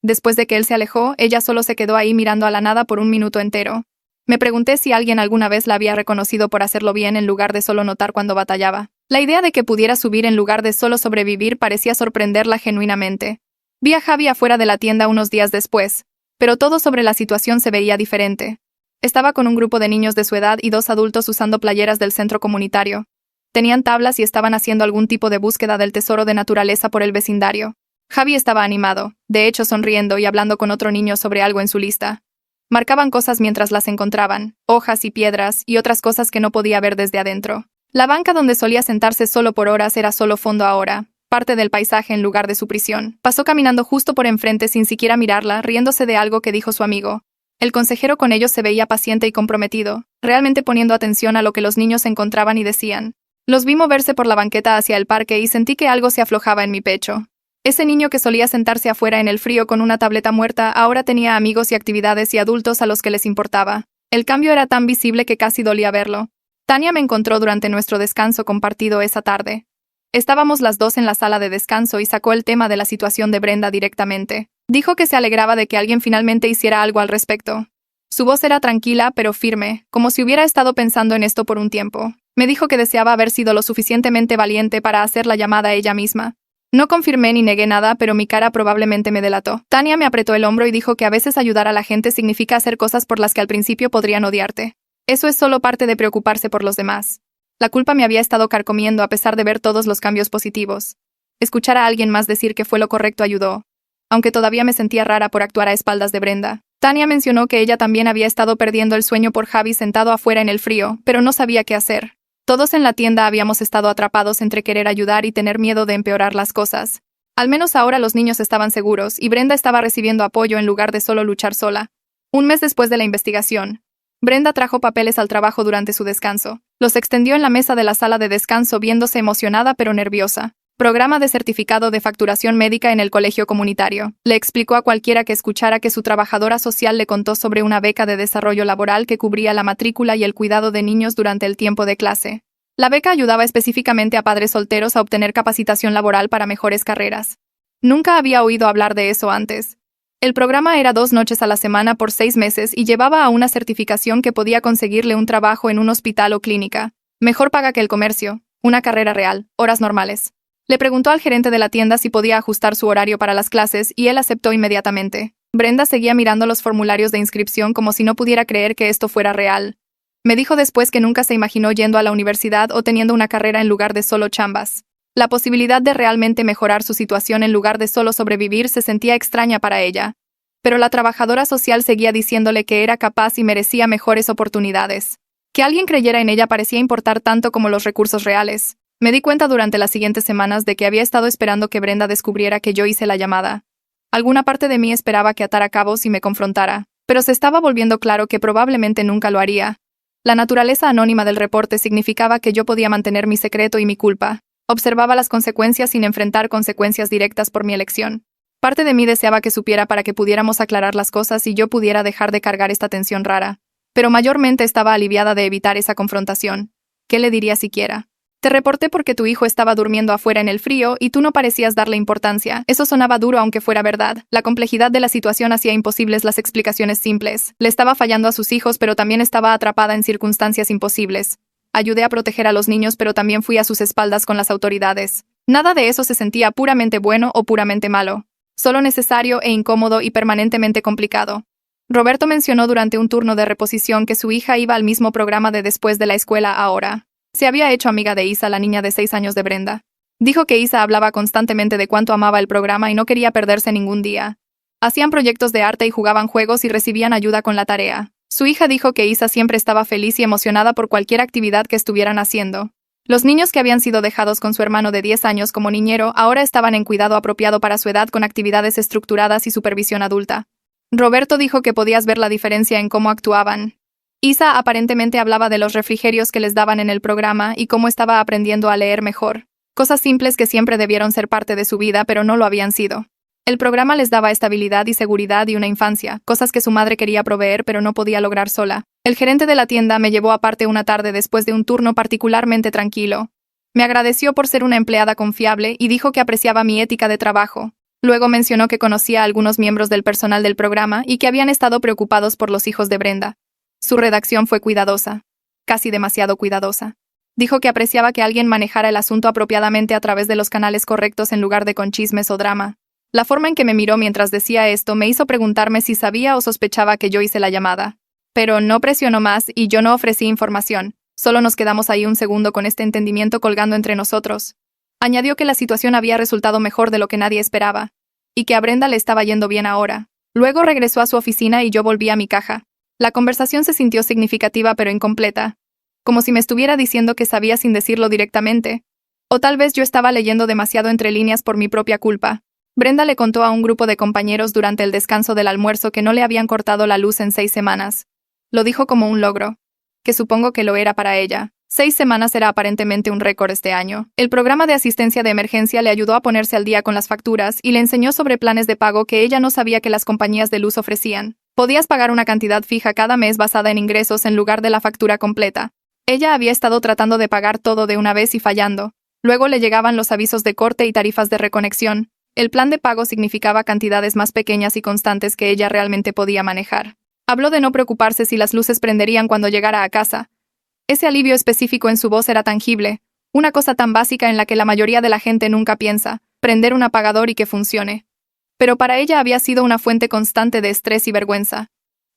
Después de que él se alejó, ella solo se quedó ahí mirando a la nada por un minuto entero. Me pregunté si alguien alguna vez la había reconocido por hacerlo bien en lugar de solo notar cuando batallaba. La idea de que pudiera subir en lugar de solo sobrevivir parecía sorprenderla genuinamente. Vi a Javi afuera de la tienda unos días después, pero todo sobre la situación se veía diferente. Estaba con un grupo de niños de su edad y 2 adultos usando playeras del centro comunitario. Tenían tablas y estaban haciendo algún tipo de búsqueda del tesoro de naturaleza por el vecindario. Javi estaba animado, de hecho sonriendo y hablando con otro niño sobre algo en su lista. Marcaban cosas mientras las encontraban, hojas y piedras y otras cosas que no podía ver desde adentro. La banca donde solía sentarse solo por horas era solo fondo ahora, parte del paisaje en lugar de su prisión. Pasó caminando justo por enfrente sin siquiera mirarla, riéndose de algo que dijo su amigo. El consejero con ellos se veía paciente y comprometido, realmente poniendo atención a lo que los niños encontraban y decían. Los vi moverse por la banqueta hacia el parque y sentí que algo se aflojaba en mi pecho. Ese niño que solía sentarse afuera en el frío con una tableta muerta ahora tenía amigos y actividades y adultos a los que les importaba. El cambio era tan visible que casi dolía verlo. Tania me encontró durante nuestro descanso compartido esa tarde. Estábamos las 2 en la sala de descanso y sacó el tema de la situación de Brenda directamente. Dijo que se alegraba de que alguien finalmente hiciera algo al respecto. Su voz era tranquila pero firme, como si hubiera estado pensando en esto por un tiempo. Me dijo que deseaba haber sido lo suficientemente valiente para hacer la llamada ella misma. No confirmé ni negué nada, pero mi cara probablemente me delató. Tania me apretó el hombro y dijo que a veces ayudar a la gente significa hacer cosas por las que al principio podrían odiarte. Eso es solo parte de preocuparse por los demás. La culpa me había estado carcomiendo a pesar de ver todos los cambios positivos. Escuchar a alguien más decir que fue lo correcto ayudó, aunque todavía me sentía rara por actuar a espaldas de Brenda. Tania mencionó que ella también había estado perdiendo el sueño por Javi sentado afuera en el frío, pero no sabía qué hacer. Todos en la tienda habíamos estado atrapados entre querer ayudar y tener miedo de empeorar las cosas. Al menos ahora los niños estaban seguros y Brenda estaba recibiendo apoyo en lugar de solo luchar sola. Un mes después de la investigación, Brenda trajo papeles al trabajo durante su descanso. Los extendió en la mesa de la sala de descanso viéndose emocionada pero nerviosa. Programa de certificado de facturación médica en el colegio comunitario. Le explicó a cualquiera que escuchara que su trabajadora social le contó sobre una beca de desarrollo laboral que cubría la matrícula y el cuidado de niños durante el tiempo de clase. La beca ayudaba específicamente a padres solteros a obtener capacitación laboral para mejores carreras. Nunca había oído hablar de eso antes. El programa era 2 noches a la semana por 6 meses y llevaba a una certificación que podía conseguirle un trabajo en un hospital o clínica. Mejor paga que el comercio, una carrera real, horas normales. Le preguntó al gerente de la tienda si podía ajustar su horario para las clases y él aceptó inmediatamente. Brenda seguía mirando los formularios de inscripción como si no pudiera creer que esto fuera real. Me dijo después que nunca se imaginó yendo a la universidad o teniendo una carrera en lugar de solo chambas. La posibilidad de realmente mejorar su situación en lugar de solo sobrevivir se sentía extraña para ella. Pero la trabajadora social seguía diciéndole que era capaz y merecía mejores oportunidades. Que alguien creyera en ella parecía importar tanto como los recursos reales. Me di cuenta durante las siguientes semanas de que había estado esperando que Brenda descubriera que yo hice la llamada. Alguna parte de mí esperaba que atara cabos y me confrontara, pero se estaba volviendo claro que probablemente nunca lo haría. La naturaleza anónima del reporte significaba que yo podía mantener mi secreto y mi culpa. Observaba las consecuencias sin enfrentar consecuencias directas por mi elección. Parte de mí deseaba que supiera para que pudiéramos aclarar las cosas y yo pudiera dejar de cargar esta tensión rara. Pero mayormente estaba aliviada de evitar esa confrontación. ¿Qué le diría siquiera? Te reporté porque tu hijo estaba durmiendo afuera en el frío y tú no parecías darle importancia. Eso sonaba duro aunque fuera verdad. La complejidad de la situación hacía imposibles las explicaciones simples. Le estaba fallando a sus hijos, pero también estaba atrapada en circunstancias imposibles. Ayudé a proteger a los niños, pero también fui a sus espaldas con las autoridades. Nada de eso se sentía puramente bueno o puramente malo. Solo necesario e incómodo y permanentemente complicado. Roberto mencionó durante un turno de reposición que su hija iba al mismo programa de después de la escuela ahora. Se había hecho amiga de Isa, la niña de 6 años de Brenda. Dijo que Isa hablaba constantemente de cuánto amaba el programa y no quería perderse ningún día. Hacían proyectos de arte y jugaban juegos y recibían ayuda con la tarea. Su hija dijo que Isa siempre estaba feliz y emocionada por cualquier actividad que estuvieran haciendo. Los niños que habían sido dejados con su hermano de 10 años como niñero ahora estaban en cuidado apropiado para su edad con actividades estructuradas y supervisión adulta. Roberto dijo que podías ver la diferencia en cómo actuaban. Isa aparentemente hablaba de los refrigerios que les daban en el programa y cómo estaba aprendiendo a leer mejor. Cosas simples que siempre debieron ser parte de su vida, pero no lo habían sido. El programa les daba estabilidad y seguridad y una infancia, cosas que su madre quería proveer pero no podía lograr sola. El gerente de la tienda me llevó aparte una tarde después de un turno particularmente tranquilo. Me agradeció por ser una empleada confiable y dijo que apreciaba mi ética de trabajo. Luego mencionó que conocía a algunos miembros del personal del programa y que habían estado preocupados por los hijos de Brenda. Su redacción fue cuidadosa, casi demasiado cuidadosa. Dijo que apreciaba que alguien manejara el asunto apropiadamente a través de los canales correctos en lugar de con chismes o drama. La forma en que me miró mientras decía esto me hizo preguntarme si sabía o sospechaba que yo hice la llamada. Pero no presionó más y yo no ofrecí información. Solo nos quedamos ahí un segundo con este entendimiento colgando entre nosotros. Añadió que la situación había resultado mejor de lo que nadie esperaba, y que a Brenda le estaba yendo bien ahora. Luego regresó a su oficina y yo volví a mi caja. La conversación se sintió significativa pero incompleta, como si me estuviera diciendo que sabía sin decirlo directamente. O tal vez yo estaba leyendo demasiado entre líneas por mi propia culpa. Brenda le contó a un grupo de compañeros durante el descanso del almuerzo que no le habían cortado la luz en 6 semanas. Lo dijo como un logro, que supongo que lo era para ella. 6 semanas era aparentemente un récord este año. El programa de asistencia de emergencia le ayudó a ponerse al día con las facturas y le enseñó sobre planes de pago que ella no sabía que las compañías de luz ofrecían. Podías pagar una cantidad fija cada mes basada en ingresos en lugar de la factura completa. Ella había estado tratando de pagar todo de una vez y fallando. Luego le llegaban los avisos de corte y tarifas de reconexión. El plan de pago significaba cantidades más pequeñas y constantes que ella realmente podía manejar. Habló de no preocuparse si las luces prenderían cuando llegara a casa. Ese alivio específico en su voz era tangible, una cosa tan básica en la que la mayoría de la gente nunca piensa, prender un apagador y que funcione. Pero para ella había sido una fuente constante de estrés y vergüenza.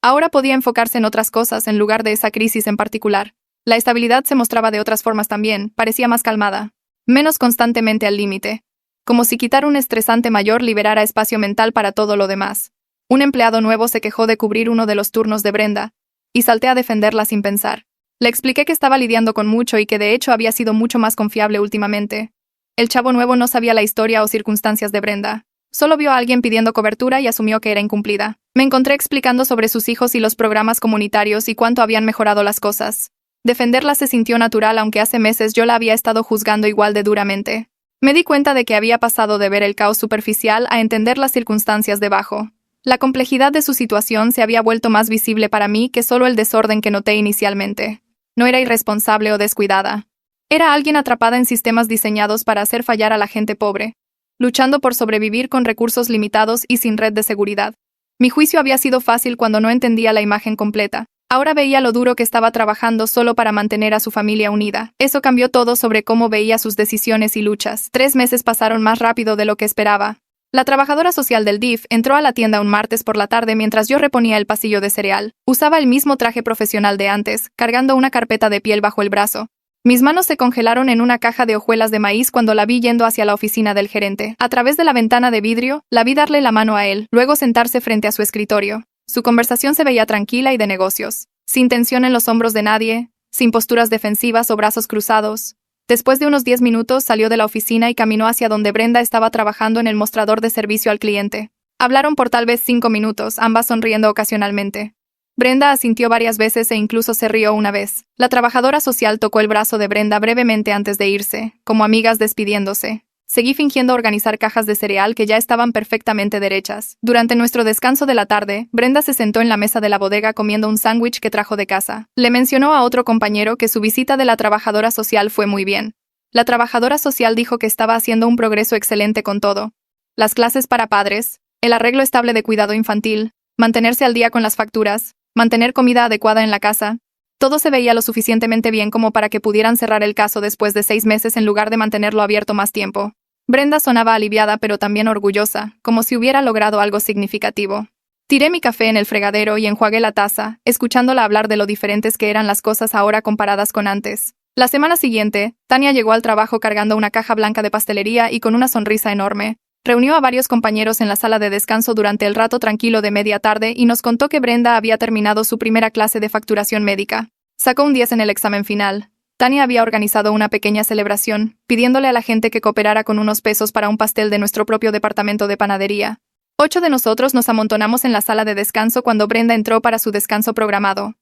Ahora podía enfocarse en otras cosas en lugar de esa crisis en particular. La estabilidad se mostraba de otras formas también, parecía más calmada, menos constantemente al límite, como si quitar un estresante mayor liberara espacio mental para todo lo demás. Un empleado nuevo se quejó de cubrir uno de los turnos de Brenda, y salté a defenderla sin pensar. Le expliqué que estaba lidiando con mucho y que de hecho había sido mucho más confiable últimamente. El chavo nuevo no sabía la historia o circunstancias de Brenda. Solo vio a alguien pidiendo cobertura y asumió que era incumplida. Me encontré explicando sobre sus hijos y los programas comunitarios y cuánto habían mejorado las cosas. Defenderla se sintió natural aunque hace meses yo la había estado juzgando igual de duramente. Me di cuenta de que había pasado de ver el caos superficial a entender las circunstancias debajo. La complejidad de su situación se había vuelto más visible para mí que solo el desorden que noté inicialmente. No era irresponsable o descuidada. Era alguien atrapada en sistemas diseñados para hacer fallar a la gente pobre, luchando por sobrevivir con recursos limitados y sin red de seguridad. Mi juicio había sido fácil cuando no entendía la imagen completa. Ahora veía lo duro que estaba trabajando solo para mantener a su familia unida. Eso cambió todo sobre cómo veía sus decisiones y luchas. 3 meses pasaron más rápido de lo que esperaba. La trabajadora social del DIF entró a la tienda un martes por la tarde mientras yo reponía el pasillo de cereal. Usaba el mismo traje profesional de antes, cargando una carpeta de piel bajo el brazo. Mis manos se congelaron en una caja de hojuelas de maíz cuando la vi yendo hacia la oficina del gerente. A través de la ventana de vidrio, la vi darle la mano a él, luego sentarse frente a su escritorio. Su conversación se veía tranquila y de negocios, sin tensión en los hombros de nadie, sin posturas defensivas o brazos cruzados. Después de unos 10 minutos salió de la oficina y caminó hacia donde Brenda estaba trabajando en el mostrador de servicio al cliente. Hablaron por tal vez 5 minutos, ambas sonriendo ocasionalmente. Brenda asintió varias veces e incluso se rió una vez. La trabajadora social tocó el brazo de Brenda brevemente antes de irse, como amigas despidiéndose. Seguí fingiendo organizar cajas de cereal que ya estaban perfectamente derechas. Durante nuestro descanso de la tarde, Brenda se sentó en la mesa de la bodega comiendo un sándwich que trajo de casa. Le mencionó a otro compañero que su visita de la trabajadora social fue muy bien. La trabajadora social dijo que estaba haciendo un progreso excelente con todo. Las clases para padres, el arreglo estable de cuidado infantil, mantenerse al día con las facturas, mantener comida adecuada en la casa. Todo se veía lo suficientemente bien como para que pudieran cerrar el caso después de 6 meses en lugar de mantenerlo abierto más tiempo. Brenda sonaba aliviada pero también orgullosa, como si hubiera logrado algo significativo. Tiré mi café en el fregadero y enjuagué la taza, escuchándola hablar de lo diferentes que eran las cosas ahora comparadas con antes. La semana siguiente, Tania llegó al trabajo cargando una caja blanca de pastelería y con una sonrisa enorme. Reunió a varios compañeros en la sala de descanso durante el rato tranquilo de media tarde y nos contó que Brenda había terminado su primera clase de facturación médica. Sacó un 10 en el examen final. Tania había organizado una pequeña celebración, pidiéndole a la gente que cooperara con unos pesos para un pastel de nuestro propio departamento de panadería. 8 de nosotros nos amontonamos en la sala de descanso cuando Brenda entró para su descanso programado.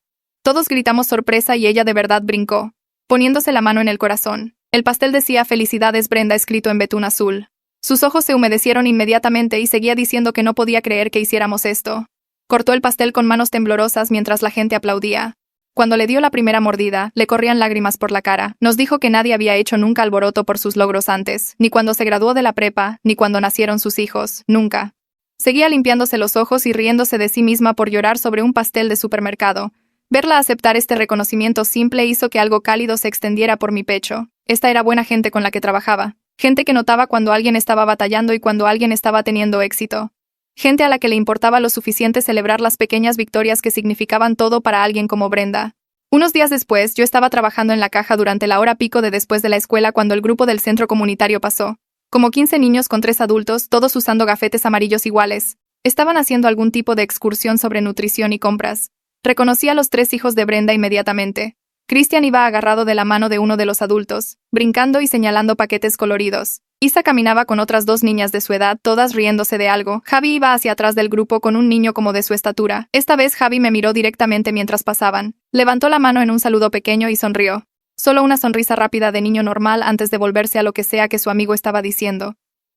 Todos gritamos sorpresa y ella de verdad brincó, poniéndose la mano en el corazón. El pastel decía "Felicidades Brenda" escrito en betún azul. Sus ojos se humedecieron inmediatamente y seguía diciendo que no podía creer que hiciéramos esto. Cortó el pastel con manos temblorosas mientras la gente aplaudía. Cuando le dio la primera mordida, le corrían lágrimas por la cara. Nos dijo que nadie había hecho nunca alboroto por sus logros antes, ni cuando se graduó de la prepa, ni cuando nacieron sus hijos, nunca. Seguía limpiándose los ojos y riéndose de sí misma por llorar sobre un pastel de supermercado. Verla aceptar este reconocimiento simple hizo que algo cálido se extendiera por mi pecho. Esta era buena gente con la que trabajaba. Gente que notaba cuando alguien estaba batallando y cuando alguien estaba teniendo éxito. Gente a la que le importaba lo suficiente celebrar las pequeñas victorias que significaban todo para alguien como Brenda. Unos días después, yo estaba trabajando en la caja durante la hora pico de después de la escuela cuando el grupo del centro comunitario pasó. Como 15 niños con 3 adultos, todos usando gafetes amarillos iguales. Estaban haciendo algún tipo de excursión sobre nutrición y compras. Reconocí a los 3 hijos de Brenda inmediatamente. Christian iba agarrado de la mano de uno de los adultos, brincando y señalando paquetes coloridos. Isa caminaba con otras 2 niñas de su edad, todas riéndose de algo. Javi iba hacia atrás del grupo con un niño como de su estatura. Esta vez Javi me miró directamente mientras pasaban. Levantó la mano en un saludo pequeño y sonrió. Solo una sonrisa rápida de niño normal antes de volverse a lo que sea que su amigo estaba diciendo.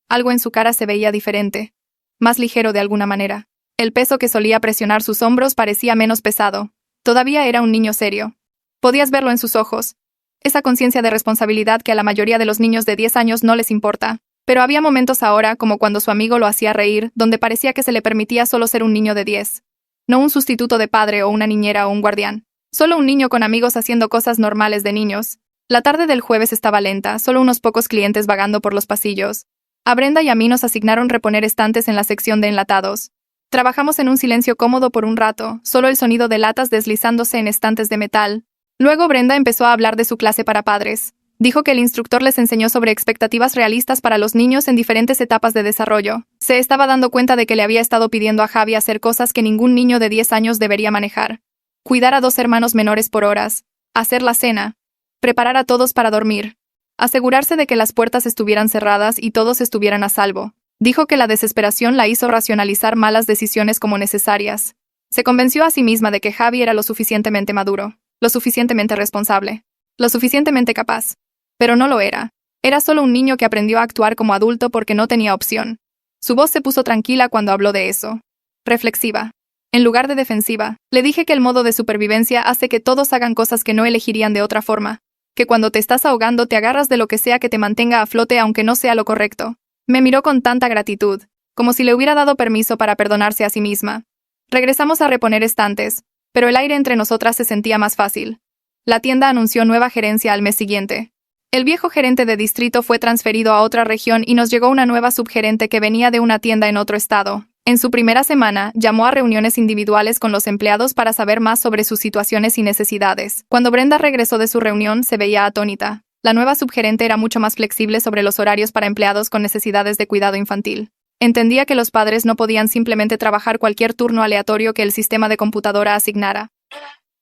Algo en su cara se veía diferente. Más ligero de alguna manera. El peso que solía presionar sus hombros parecía menos pesado. Todavía era un niño serio. Podías verlo en sus ojos. Esa conciencia de responsabilidad que a la mayoría de los niños de 10 años no les importa. Pero había momentos ahora, como cuando su amigo lo hacía reír, donde parecía que se le permitía solo ser un niño de 10. No un sustituto de padre o una niñera o un guardián. Solo un niño con amigos haciendo cosas normales de niños. La tarde del jueves estaba lenta, solo unos pocos clientes vagando por los pasillos. A Brenda y a mí nos asignaron reponer estantes en la sección de enlatados. Trabajamos en un silencio cómodo por un rato, solo el sonido de latas deslizándose en estantes de metal. Luego Brenda empezó a hablar de su clase para padres. Dijo que el instructor les enseñó sobre expectativas realistas para los niños en diferentes etapas de desarrollo. Se estaba dando cuenta de que le había estado pidiendo a Javi hacer cosas que ningún niño de 10 años debería manejar. Cuidar a 2 hermanos menores por horas. Hacer la cena. Preparar a todos para dormir. Asegurarse de que las puertas estuvieran cerradas y todos estuvieran a salvo. Dijo que la desesperación la hizo racionalizar malas decisiones como necesarias. Se convenció a sí misma de que Javi era lo suficientemente maduro. Lo suficientemente responsable, lo suficientemente capaz. Pero no lo era. Era solo un niño que aprendió a actuar como adulto porque no tenía opción. Su voz se puso tranquila cuando habló de eso. Reflexiva. En lugar de defensiva, le dije que el modo de supervivencia hace que todos hagan cosas que no elegirían de otra forma. Que cuando te estás ahogando te agarras de lo que sea que te mantenga a flote aunque no sea lo correcto. Me miró con tanta gratitud, como si le hubiera dado permiso para perdonarse a sí misma. Regresamos a reponer estantes. Pero el aire entre nosotras se sentía más fácil. La tienda anunció nueva gerencia al mes siguiente. El viejo gerente de distrito fue transferido a otra región y nos llegó una nueva subgerente que venía de una tienda en otro estado. En su primera semana, llamó a reuniones individuales con los empleados para saber más sobre sus situaciones y necesidades. Cuando Brenda regresó de su reunión, se veía atónita. La nueva subgerente era mucho más flexible sobre los horarios para empleados con necesidades de cuidado infantil. Entendía que los padres no podían simplemente trabajar cualquier turno aleatorio que el sistema de computadora asignara.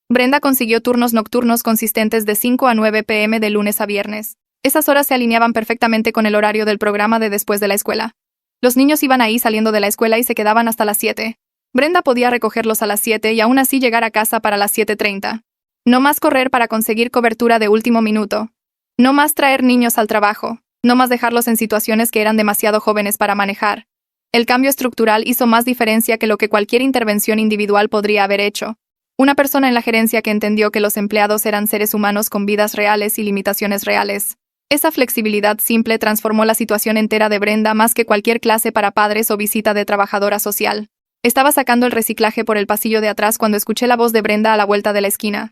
Brenda consiguió turnos nocturnos consistentes de 5 a 9 p.m. de lunes a viernes. Esas horas se alineaban perfectamente con el horario del programa de después de la escuela. Los niños iban ahí saliendo de la escuela y se quedaban hasta las 7. Brenda podía recogerlos a las 7 y aún así llegar a casa para las 7:30. No más correr para conseguir cobertura de último minuto. No más traer niños al trabajo. No más dejarlos en situaciones que eran demasiado jóvenes para manejar. El cambio estructural hizo más diferencia que lo que cualquier intervención individual podría haber hecho. Una persona en la gerencia que entendió que los empleados eran seres humanos con vidas reales y limitaciones reales. Esa flexibilidad simple transformó la situación entera de Brenda más que cualquier clase para padres o visita de trabajadora social. Estaba sacando el reciclaje por el pasillo de atrás cuando escuché la voz de Brenda a la vuelta de la esquina.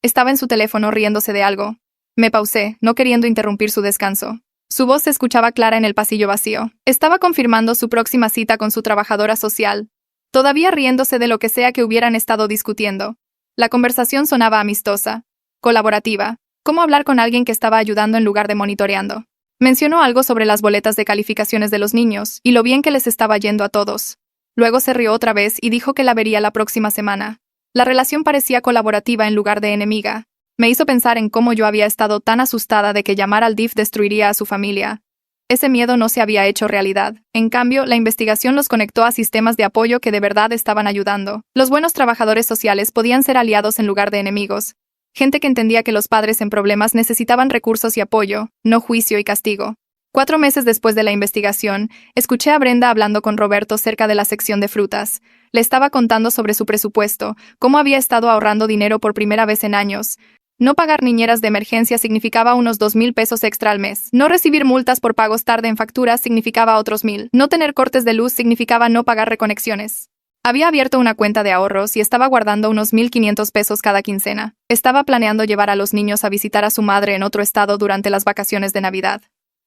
Estaba en su teléfono riéndose de algo. Me pausé, no queriendo interrumpir su descanso. Su voz se escuchaba clara en el pasillo vacío. Estaba confirmando su próxima cita con su trabajadora social, todavía riéndose de lo que sea que hubieran estado discutiendo. La conversación sonaba amistosa, colaborativa. ¿Cómo hablar con alguien que estaba ayudando en lugar de monitoreando? Mencionó algo sobre las boletas de calificaciones de los niños y lo bien que les estaba yendo a todos. Luego se rió otra vez y dijo que la vería la próxima semana. La relación parecía colaborativa en lugar de enemiga. Me hizo pensar en cómo yo había estado tan asustada de que llamar al DIF destruiría a su familia. Ese miedo no se había hecho realidad. En cambio, la investigación los conectó a sistemas de apoyo que de verdad estaban ayudando. Los buenos trabajadores sociales podían ser aliados en lugar de enemigos. Gente que entendía que los padres en problemas necesitaban recursos y apoyo, no juicio y castigo. 4 meses después de la investigación, escuché a Brenda hablando con Roberto cerca de la sección de frutas. Le estaba contando sobre su presupuesto, cómo había estado ahorrando dinero por primera vez en años. No pagar niñeras de emergencia significaba unos 2,000 pesos extra al mes. No recibir multas por pagos tarde en facturas significaba otros 1,000. No tener cortes de luz significaba no pagar reconexiones. Había abierto una cuenta de ahorros y estaba guardando unos 1,500 pesos cada quincena. Estaba planeando llevar a los niños a visitar a su madre en otro estado durante las vacaciones de Navidad.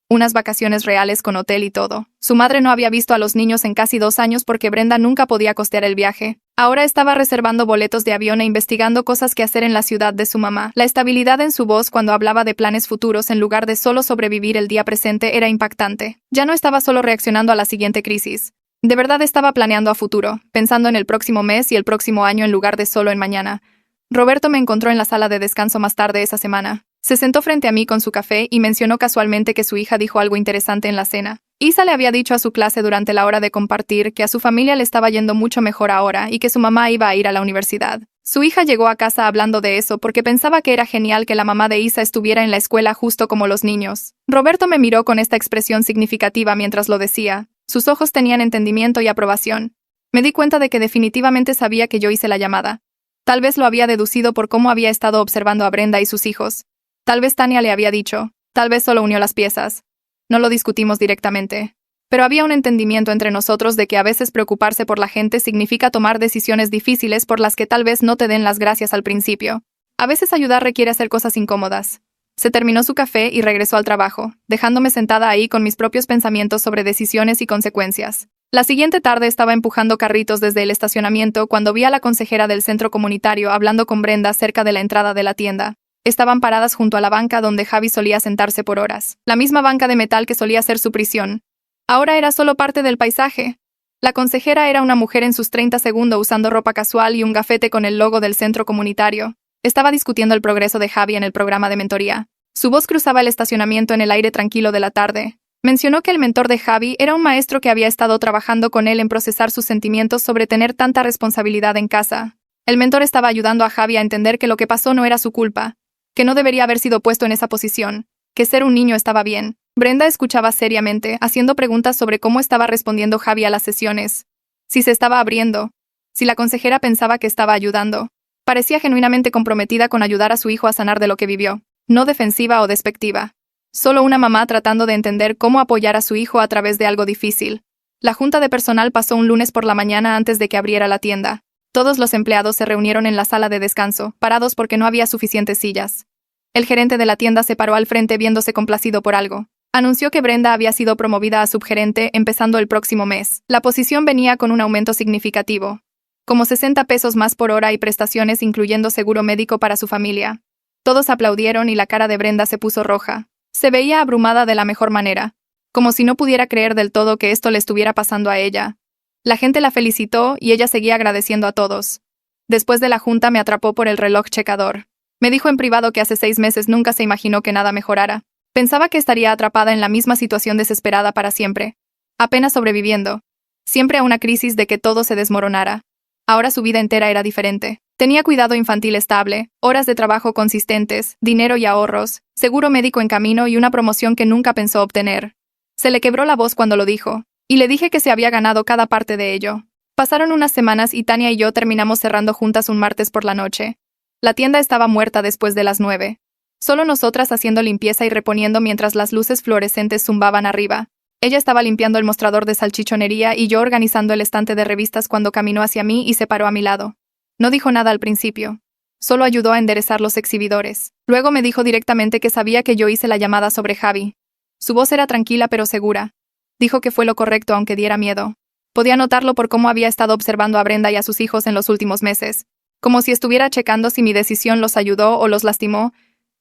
Unas vacaciones reales con hotel y todo. Su madre no había visto a los niños en casi 2 años porque Brenda nunca podía costear el viaje. Ahora estaba reservando boletos de avión e investigando cosas que hacer en la ciudad de su mamá. La estabilidad en su voz cuando hablaba de planes futuros en lugar de solo sobrevivir el día presente era impactante. Ya no estaba solo reaccionando a la siguiente crisis. De verdad estaba planeando a futuro, pensando en el próximo mes y el próximo año en lugar de solo en mañana. Roberto me encontró en la sala de descanso más tarde esa semana. Se sentó frente a mí con su café y mencionó casualmente que su hija dijo algo interesante en la cena. Isa le había dicho a su clase durante la hora de compartir que a su familia le estaba yendo mucho mejor ahora y que su mamá iba a ir a la universidad. Su hija llegó a casa hablando de eso porque pensaba que era genial que la mamá de Isa estuviera en la escuela justo como los niños. Roberto me miró con esta expresión significativa mientras lo decía. Sus ojos tenían entendimiento y aprobación. Me di cuenta de que definitivamente sabía que yo hice la llamada. Tal vez lo había deducido por cómo había estado observando a Brenda y sus hijos. Tal vez Tania le había dicho, tal vez solo unió las piezas. No lo discutimos directamente. Pero había un entendimiento entre nosotros de que a veces preocuparse por la gente significa tomar decisiones difíciles por las que tal vez no te den las gracias al principio. A veces ayudar requiere hacer cosas incómodas. Se terminó su café y regresó al trabajo, dejándome sentada ahí con mis propios pensamientos sobre decisiones y consecuencias. La siguiente tarde estaba empujando carritos desde el estacionamiento cuando vi a la consejera del centro comunitario hablando con Brenda cerca de la entrada de la tienda. Estaban paradas junto a la banca donde Javi solía sentarse por horas, la misma banca de metal que solía ser su prisión. Ahora era solo parte del paisaje. La consejera era una mujer en sus 30 segundos usando ropa casual y un gafete con el logo del centro comunitario. Estaba discutiendo el progreso de Javi en el programa de mentoría. Su voz cruzaba el estacionamiento en el aire tranquilo de la tarde. Mencionó que el mentor de Javi era un maestro que había estado trabajando con él en procesar sus sentimientos sobre tener tanta responsabilidad en casa. El mentor estaba ayudando a Javi a entender que lo que pasó no era su culpa, que no debería haber sido puesto en esa posición, que ser un niño estaba bien. Brenda escuchaba seriamente, haciendo preguntas sobre cómo estaba respondiendo Javi a las sesiones, si se estaba abriendo, si la consejera pensaba que estaba ayudando. Parecía genuinamente comprometida con ayudar a su hijo a sanar de lo que vivió, no defensiva o despectiva. Solo una mamá tratando de entender cómo apoyar a su hijo a través de algo difícil. La junta de personal pasó un lunes por la mañana antes de que abriera la tienda. Todos los empleados se reunieron en la sala de descanso, parados porque no había suficientes sillas. El gerente de la tienda se paró al frente viéndose complacido por algo. Anunció que Brenda había sido promovida a subgerente empezando el próximo mes. La posición venía con un aumento significativo, como 60 pesos más por hora y prestaciones incluyendo seguro médico para su familia. Todos aplaudieron y la cara de Brenda se puso roja. Se veía abrumada de la mejor manera, como si no pudiera creer del todo que esto le estuviera pasando a ella. La gente la felicitó y ella seguía agradeciendo a todos. Después de la junta me atrapó por el reloj checador. Me dijo en privado que hace 6 meses nunca se imaginó que nada mejorara. Pensaba que estaría atrapada en la misma situación desesperada para siempre, apenas sobreviviendo, siempre a una crisis de que todo se desmoronara. Ahora su vida entera era diferente. Tenía cuidado infantil estable, horas de trabajo consistentes, dinero y ahorros, seguro médico en camino y una promoción que nunca pensó obtener. Se le quebró la voz cuando lo dijo, y le dije que se había ganado cada parte de ello. Pasaron unas semanas y Tania y yo terminamos cerrando juntas un martes por la noche. La tienda estaba muerta después de las 9. Solo nosotras haciendo limpieza y reponiendo mientras las luces fluorescentes zumbaban arriba. Ella estaba limpiando el mostrador de salchichonería y yo organizando el estante de revistas cuando caminó hacia mí y se paró a mi lado. No dijo nada al principio. Solo ayudó a enderezar los exhibidores. Luego me dijo directamente que sabía que yo hice la llamada sobre Javi. Su voz era tranquila pero segura. Dijo que fue lo correcto aunque diera miedo. Podía notarlo por cómo había estado observando a Brenda y a sus hijos en los últimos meses. Como si estuviera checando si mi decisión los ayudó o los lastimó.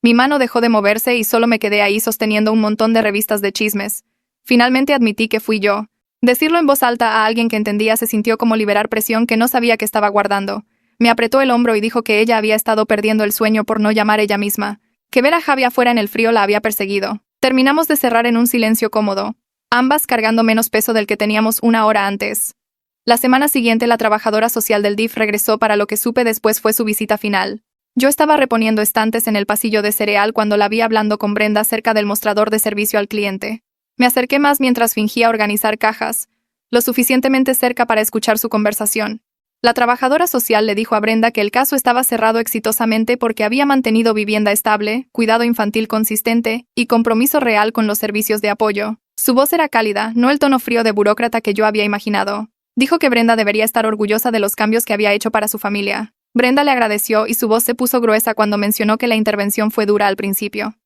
Mi mano dejó de moverse y solo me quedé ahí sosteniendo un montón de revistas de chismes. Finalmente admití que fui yo. Decirlo en voz alta a alguien que entendía se sintió como liberar presión que no sabía que estaba guardando. Me apretó el hombro y dijo que ella había estado perdiendo el sueño por no llamar ella misma. Que ver a Javi afuera en el frío la había perseguido. Terminamos de cerrar en un silencio cómodo, ambas cargando menos peso del que teníamos una hora antes. La semana siguiente la trabajadora social del DIF regresó para lo que supe después fue su visita final. Yo estaba reponiendo estantes en el pasillo de cereal cuando la vi hablando con Brenda cerca del mostrador de servicio al cliente. Me acerqué más mientras fingía organizar cajas, lo suficientemente cerca para escuchar su conversación. La trabajadora social le dijo a Brenda que el caso estaba cerrado exitosamente porque había mantenido vivienda estable, cuidado infantil consistente y compromiso real con los servicios de apoyo. Su voz era cálida, no el tono frío de burócrata que yo había imaginado. Dijo que Brenda debería estar orgullosa de los cambios que había hecho para su familia. Brenda le agradeció y su voz se puso gruesa cuando mencionó que la intervención fue dura al principio.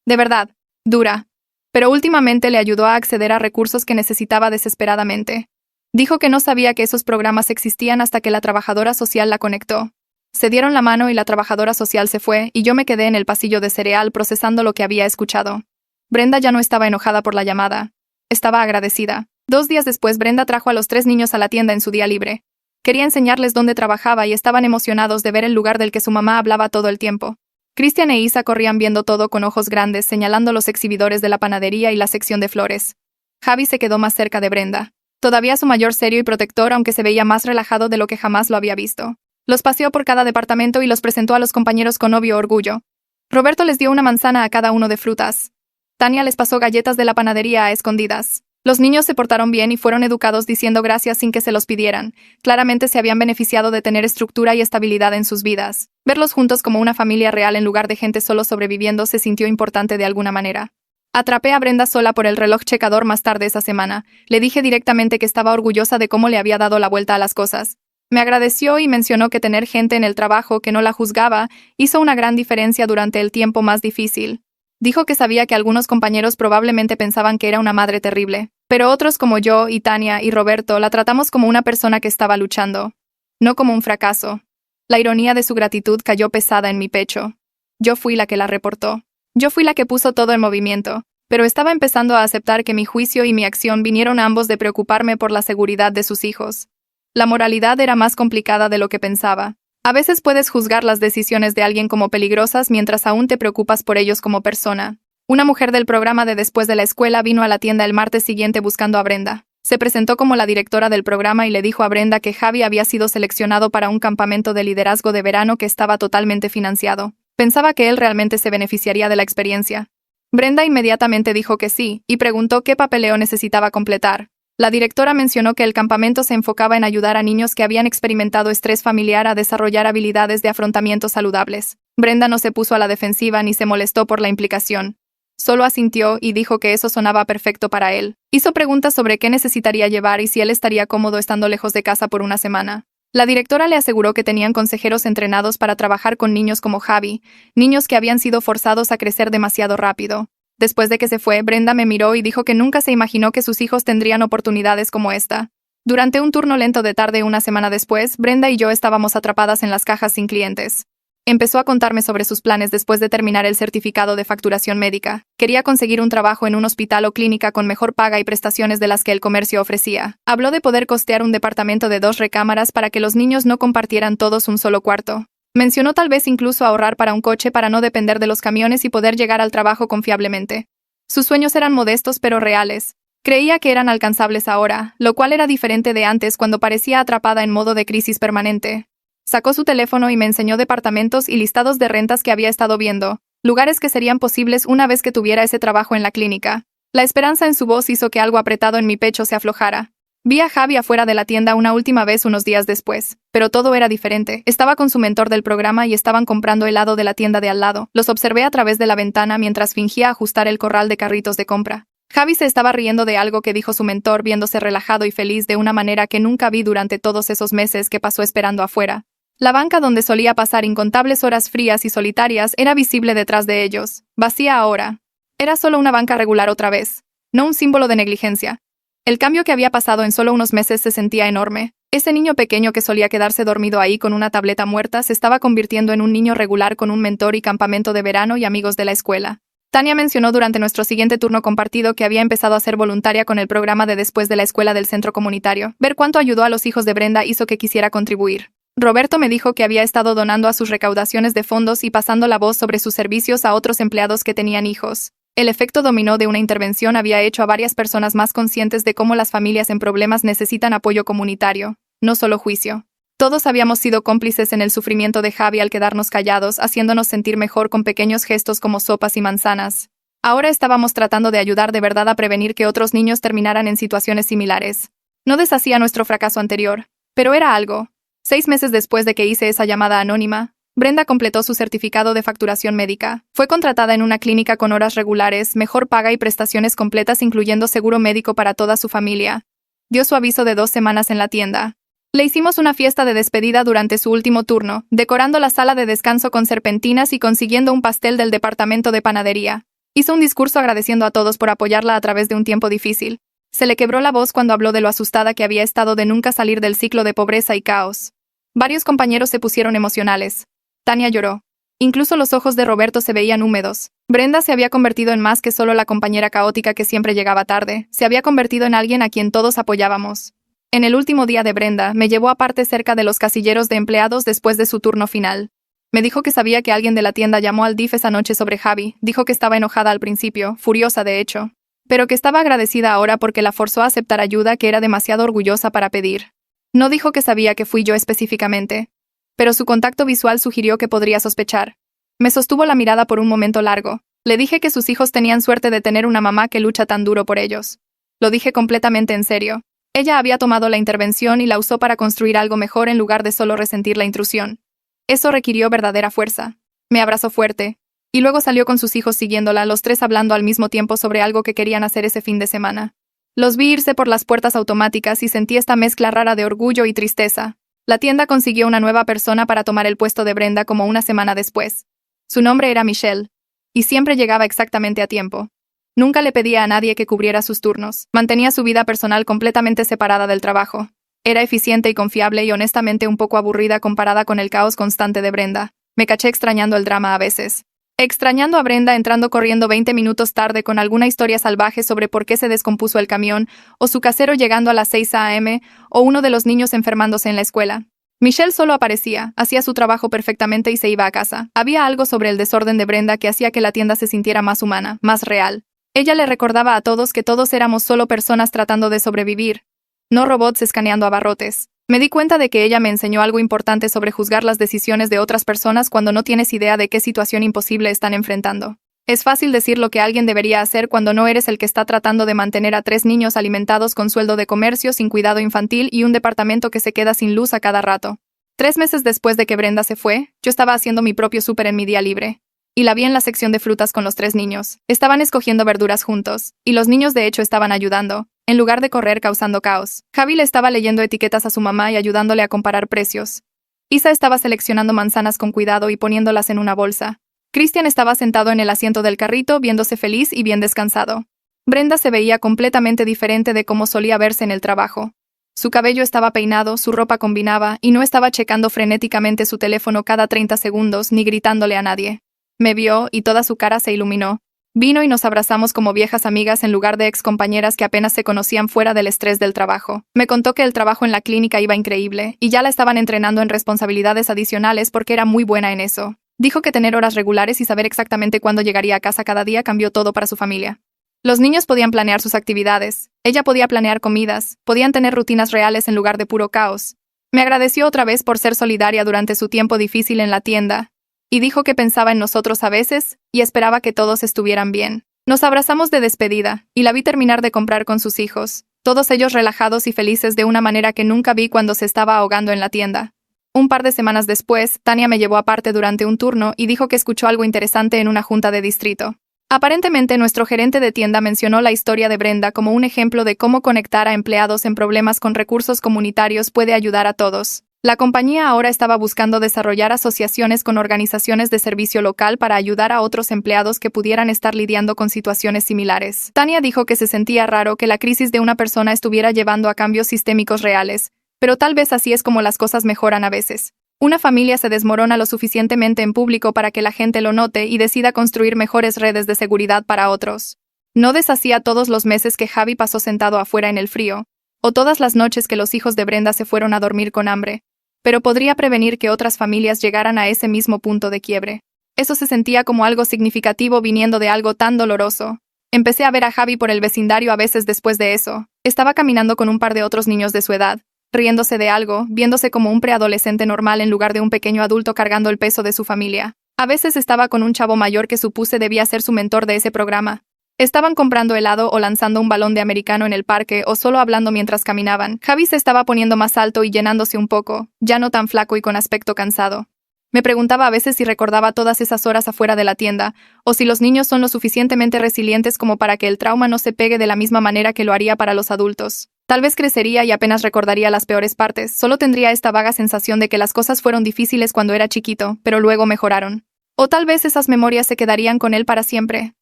De verdad, dura. Pero últimamente le ayudó a acceder a recursos que necesitaba desesperadamente. Dijo que no sabía que esos programas existían hasta que la trabajadora social la conectó. Se dieron la mano y la trabajadora social se fue, y yo me quedé en el pasillo de cereal procesando lo que había escuchado. Brenda ya no estaba enojada por la llamada. Estaba agradecida. 2 días después Brenda trajo a los 3 niños a la tienda en su día libre. Quería enseñarles dónde trabajaba y estaban emocionados de ver el lugar del que su mamá hablaba todo el tiempo. Cristian e Isa corrían viendo todo con ojos grandes, señalando los exhibidores de la panadería y la sección de flores. Javi se quedó más cerca de Brenda. Todavía su mayor serio y protector, aunque se veía más relajado de lo que jamás lo había visto. Los paseó por cada departamento y los presentó a los compañeros con obvio orgullo. Roberto les dio una manzana a cada uno de frutas. Tania les pasó galletas de la panadería a escondidas. Los niños se portaron bien y fueron educados diciendo gracias sin que se los pidieran. Claramente se habían beneficiado de tener estructura y estabilidad en sus vidas. Verlos juntos como una familia real en lugar de gente solo sobreviviendo se sintió importante de alguna manera. Atrapé a Brenda sola por el reloj checador más tarde esa semana. Le dije directamente que estaba orgullosa de cómo le había dado la vuelta a las cosas. Me agradeció y mencionó que tener gente en el trabajo que no la juzgaba hizo una gran diferencia durante el tiempo más difícil. Dijo que sabía que algunos compañeros probablemente pensaban que era una madre terrible, pero otros como yo y Tania y Roberto la tratamos como una persona que estaba luchando, no como un fracaso. La ironía de su gratitud cayó pesada en mi pecho. Yo fui la que la reportó. Yo fui la que puso todo en movimiento, pero estaba empezando a aceptar que mi juicio y mi acción vinieron ambos de preocuparme por la seguridad de sus hijos. La moralidad era más complicada de lo que pensaba. A veces puedes juzgar las decisiones de alguien como peligrosas mientras aún te preocupas por ellos como persona. Una mujer del programa de después de la escuela vino a la tienda el martes siguiente buscando a Brenda. Se presentó como la directora del programa y le dijo a Brenda que Javi había sido seleccionado para un campamento de liderazgo de verano que estaba totalmente financiado. Pensaba que él realmente se beneficiaría de la experiencia. Brenda inmediatamente dijo que sí, y preguntó qué papeleo necesitaba completar. La directora mencionó que el campamento se enfocaba en ayudar a niños que habían experimentado estrés familiar a desarrollar habilidades de afrontamiento saludables. Brenda no se puso a la defensiva ni se molestó por la implicación. Solo asintió y dijo que eso sonaba perfecto para él. Hizo preguntas sobre qué necesitaría llevar y si él estaría cómodo estando lejos de casa por una semana. La directora le aseguró que tenían consejeros entrenados para trabajar con niños como Javi, niños que habían sido forzados a crecer demasiado rápido. Después de que se fue, Brenda me miró y dijo que nunca se imaginó que sus hijos tendrían oportunidades como esta. Durante un turno lento de tarde una semana después, Brenda y yo estábamos atrapadas en las cajas sin clientes. Empezó a contarme sobre sus planes después de terminar el certificado de facturación médica. Quería conseguir un trabajo en un hospital o clínica con mejor paga y prestaciones de las que el comercio ofrecía. Habló de poder costear un departamento de 2 recámaras para que los niños no compartieran todos un solo cuarto. Mencionó tal vez incluso ahorrar para un coche para no depender de los camiones y poder llegar al trabajo confiablemente. Sus sueños eran modestos pero reales. Creía que eran alcanzables ahora, lo cual era diferente de antes cuando parecía atrapada en modo de crisis permanente. Sacó su teléfono y me enseñó departamentos y listados de rentas que había estado viendo, lugares que serían posibles una vez que tuviera ese trabajo en la clínica. La esperanza en su voz hizo que algo apretado en mi pecho se aflojara. Vi a Javi afuera de la tienda una última vez unos días después, pero todo era diferente. Estaba con su mentor del programa y estaban comprando helado de la tienda de al lado. Los observé a través de la ventana mientras fingía ajustar el corral de carritos de compra. Javi se estaba riendo de algo que dijo su mentor, viéndose relajado y feliz de una manera que nunca vi durante todos esos meses que pasó esperando afuera. La banca donde solía pasar incontables horas frías y solitarias era visible detrás de ellos, vacía ahora. Era solo una banca regular otra vez, no un símbolo de negligencia. El cambio que había pasado en solo unos meses se sentía enorme. Ese niño pequeño que solía quedarse dormido ahí con una tableta muerta se estaba convirtiendo en un niño regular con un mentor y campamento de verano y amigos de la escuela. Tania mencionó durante nuestro siguiente turno compartido que había empezado a ser voluntaria con el programa de después de la escuela del centro comunitario. Ver cuánto ayudó a los hijos de Brenda hizo que quisiera contribuir. Roberto me dijo que había estado donando a sus recaudaciones de fondos y pasando la voz sobre sus servicios a otros empleados que tenían hijos. El efecto dominó de una intervención había hecho a varias personas más conscientes de cómo las familias en problemas necesitan apoyo comunitario, no solo juicio. Todos habíamos sido cómplices en el sufrimiento de Javi al quedarnos callados, haciéndonos sentir mejor con pequeños gestos como sopas y manzanas. Ahora estábamos tratando de ayudar de verdad a prevenir que otros niños terminaran en situaciones similares. No deshacía nuestro fracaso anterior, pero era algo. 6 meses después de que hice esa llamada anónima, Brenda completó su certificado de facturación médica. Fue contratada en una clínica con horas regulares, mejor paga y prestaciones completas incluyendo seguro médico para toda su familia. Dio su aviso de 2 semanas en la tienda. Le hicimos una fiesta de despedida durante su último turno, decorando la sala de descanso con serpentinas y consiguiendo un pastel del departamento de panadería. Hizo un discurso agradeciendo a todos por apoyarla a través de un tiempo difícil. Se le quebró la voz cuando habló de lo asustada que había estado de nunca salir del ciclo de pobreza y caos. Varios compañeros se pusieron emocionales. Tania lloró. Incluso los ojos de Roberto se veían húmedos. Brenda se había convertido en más que solo la compañera caótica que siempre llegaba tarde. Se había convertido en alguien a quien todos apoyábamos. En el último día de Brenda, me llevó aparte cerca de los casilleros de empleados después de su turno final. Me dijo que sabía que alguien de la tienda llamó al DIF esa noche sobre Javi. Dijo que estaba enojada al principio, furiosa de hecho, pero que estaba agradecida ahora porque la forzó a aceptar ayuda que era demasiado orgullosa para pedir. No dijo que sabía que fui yo específicamente, pero su contacto visual sugirió que podría sospechar. Me sostuvo la mirada por un momento largo. Le dije que sus hijos tenían suerte de tener una mamá que lucha tan duro por ellos. Lo dije completamente en serio. Ella había tomado la intervención y la usó para construir algo mejor en lugar de solo resentir la intrusión. Eso requirió verdadera fuerza. Me abrazó fuerte, y luego salió con sus hijos siguiéndola, los tres hablando al mismo tiempo sobre algo que querían hacer ese fin de semana. Los vi irse por las puertas automáticas y sentí esta mezcla rara de orgullo y tristeza. La tienda consiguió una nueva persona para tomar el puesto de Brenda como una semana después. Su nombre era Michelle, y siempre llegaba exactamente a tiempo. Nunca le pedía a nadie que cubriera sus turnos. Mantenía su vida personal completamente separada del trabajo. Era eficiente y confiable y honestamente un poco aburrida comparada con el caos constante de Brenda. Me caché extrañando el drama a veces. Extrañando a Brenda entrando corriendo 20 minutos tarde con alguna historia salvaje sobre por qué se descompuso el camión, o su casero llegando a las 6 a.m., o uno de los niños enfermándose en la escuela. Michelle solo aparecía, hacía su trabajo perfectamente y se iba a casa. Había algo sobre el desorden de Brenda que hacía que la tienda se sintiera más humana, más real. Ella le recordaba a todos que todos éramos solo personas tratando de sobrevivir, no robots escaneando abarrotes. Me di cuenta de que ella me enseñó algo importante sobre juzgar las decisiones de otras personas cuando no tienes idea de qué situación imposible están enfrentando. Es fácil decir lo que alguien debería hacer cuando no eres el que está tratando de mantener a 3 niños alimentados con sueldo de comercio, sin cuidado infantil y un departamento que se queda sin luz a cada rato. 3 meses después de que Brenda se fue, yo estaba haciendo mi propio súper en mi día libre. Y la vi en la sección de frutas con los 3 niños. Estaban escogiendo verduras juntos, y los niños de hecho estaban ayudando, en lugar de correr causando caos. Javi le estaba leyendo etiquetas a su mamá y ayudándole a comparar precios. Isa estaba seleccionando manzanas con cuidado y poniéndolas en una bolsa. Christian estaba sentado en el asiento del carrito, viéndose feliz y bien descansado. Brenda se veía completamente diferente de cómo solía verse en el trabajo. Su cabello estaba peinado, su ropa combinaba, y no estaba checando frenéticamente su teléfono cada 30 segundos ni gritándole a nadie. Me vio y toda su cara se iluminó. Vino y nos abrazamos como viejas amigas en lugar de excompañeras que apenas se conocían fuera del estrés del trabajo. Me contó que el trabajo en la clínica iba increíble, y ya la estaban entrenando en responsabilidades adicionales porque era muy buena en eso. Dijo que tener horas regulares y saber exactamente cuándo llegaría a casa cada día cambió todo para su familia. Los niños podían planear sus actividades, ella podía planear comidas, podían tener rutinas reales en lugar de puro caos. Me agradeció otra vez por ser solidaria durante su tiempo difícil en la tienda, y dijo que pensaba en nosotros a veces, y esperaba que todos estuvieran bien. Nos abrazamos de despedida, y la vi terminar de comprar con sus hijos. Todos ellos relajados y felices de una manera que nunca vi cuando se estaba ahogando en la tienda. Un par de semanas después, Tania me llevó aparte durante un turno y dijo que escuchó algo interesante en una junta de distrito. Aparentemente, nuestro gerente de tienda mencionó la historia de Brenda como un ejemplo de cómo conectar a empleados en problemas con recursos comunitarios puede ayudar a todos. La compañía ahora estaba buscando desarrollar asociaciones con organizaciones de servicio local para ayudar a otros empleados que pudieran estar lidiando con situaciones similares. Tania dijo que se sentía raro que la crisis de una persona estuviera llevando a cambios sistémicos reales, pero tal vez así es como las cosas mejoran a veces. Una familia se desmorona lo suficientemente en público para que la gente lo note y decida construir mejores redes de seguridad para otros. No deshacía todos los meses que Javi pasó sentado afuera en el frío, o todas las noches que los hijos de Brenda se fueron a dormir con hambre, pero podría prevenir que otras familias llegaran a ese mismo punto de quiebre. Eso se sentía como algo significativo viniendo de algo tan doloroso. Empecé a ver a Javi por el vecindario a veces después de eso. Estaba caminando con un par de otros niños de su edad, riéndose de algo, viéndose como un preadolescente normal en lugar de un pequeño adulto cargando el peso de su familia. A veces estaba con un chavo mayor que supuse debía ser su mentor de ese programa. Estaban comprando helado o lanzando un balón de americano en el parque o solo hablando mientras caminaban. Javi se estaba poniendo más alto y llenándose un poco, ya no tan flaco y con aspecto cansado. Me preguntaba a veces si recordaba todas esas horas afuera de la tienda, o si los niños son lo suficientemente resilientes como para que el trauma no se pegue de la misma manera que lo haría para los adultos. Tal vez crecería y apenas recordaría las peores partes, solo tendría esta vaga sensación de que las cosas fueron difíciles cuando era chiquito, pero luego mejoraron. O tal vez esas memorias se quedarían con él para siempre.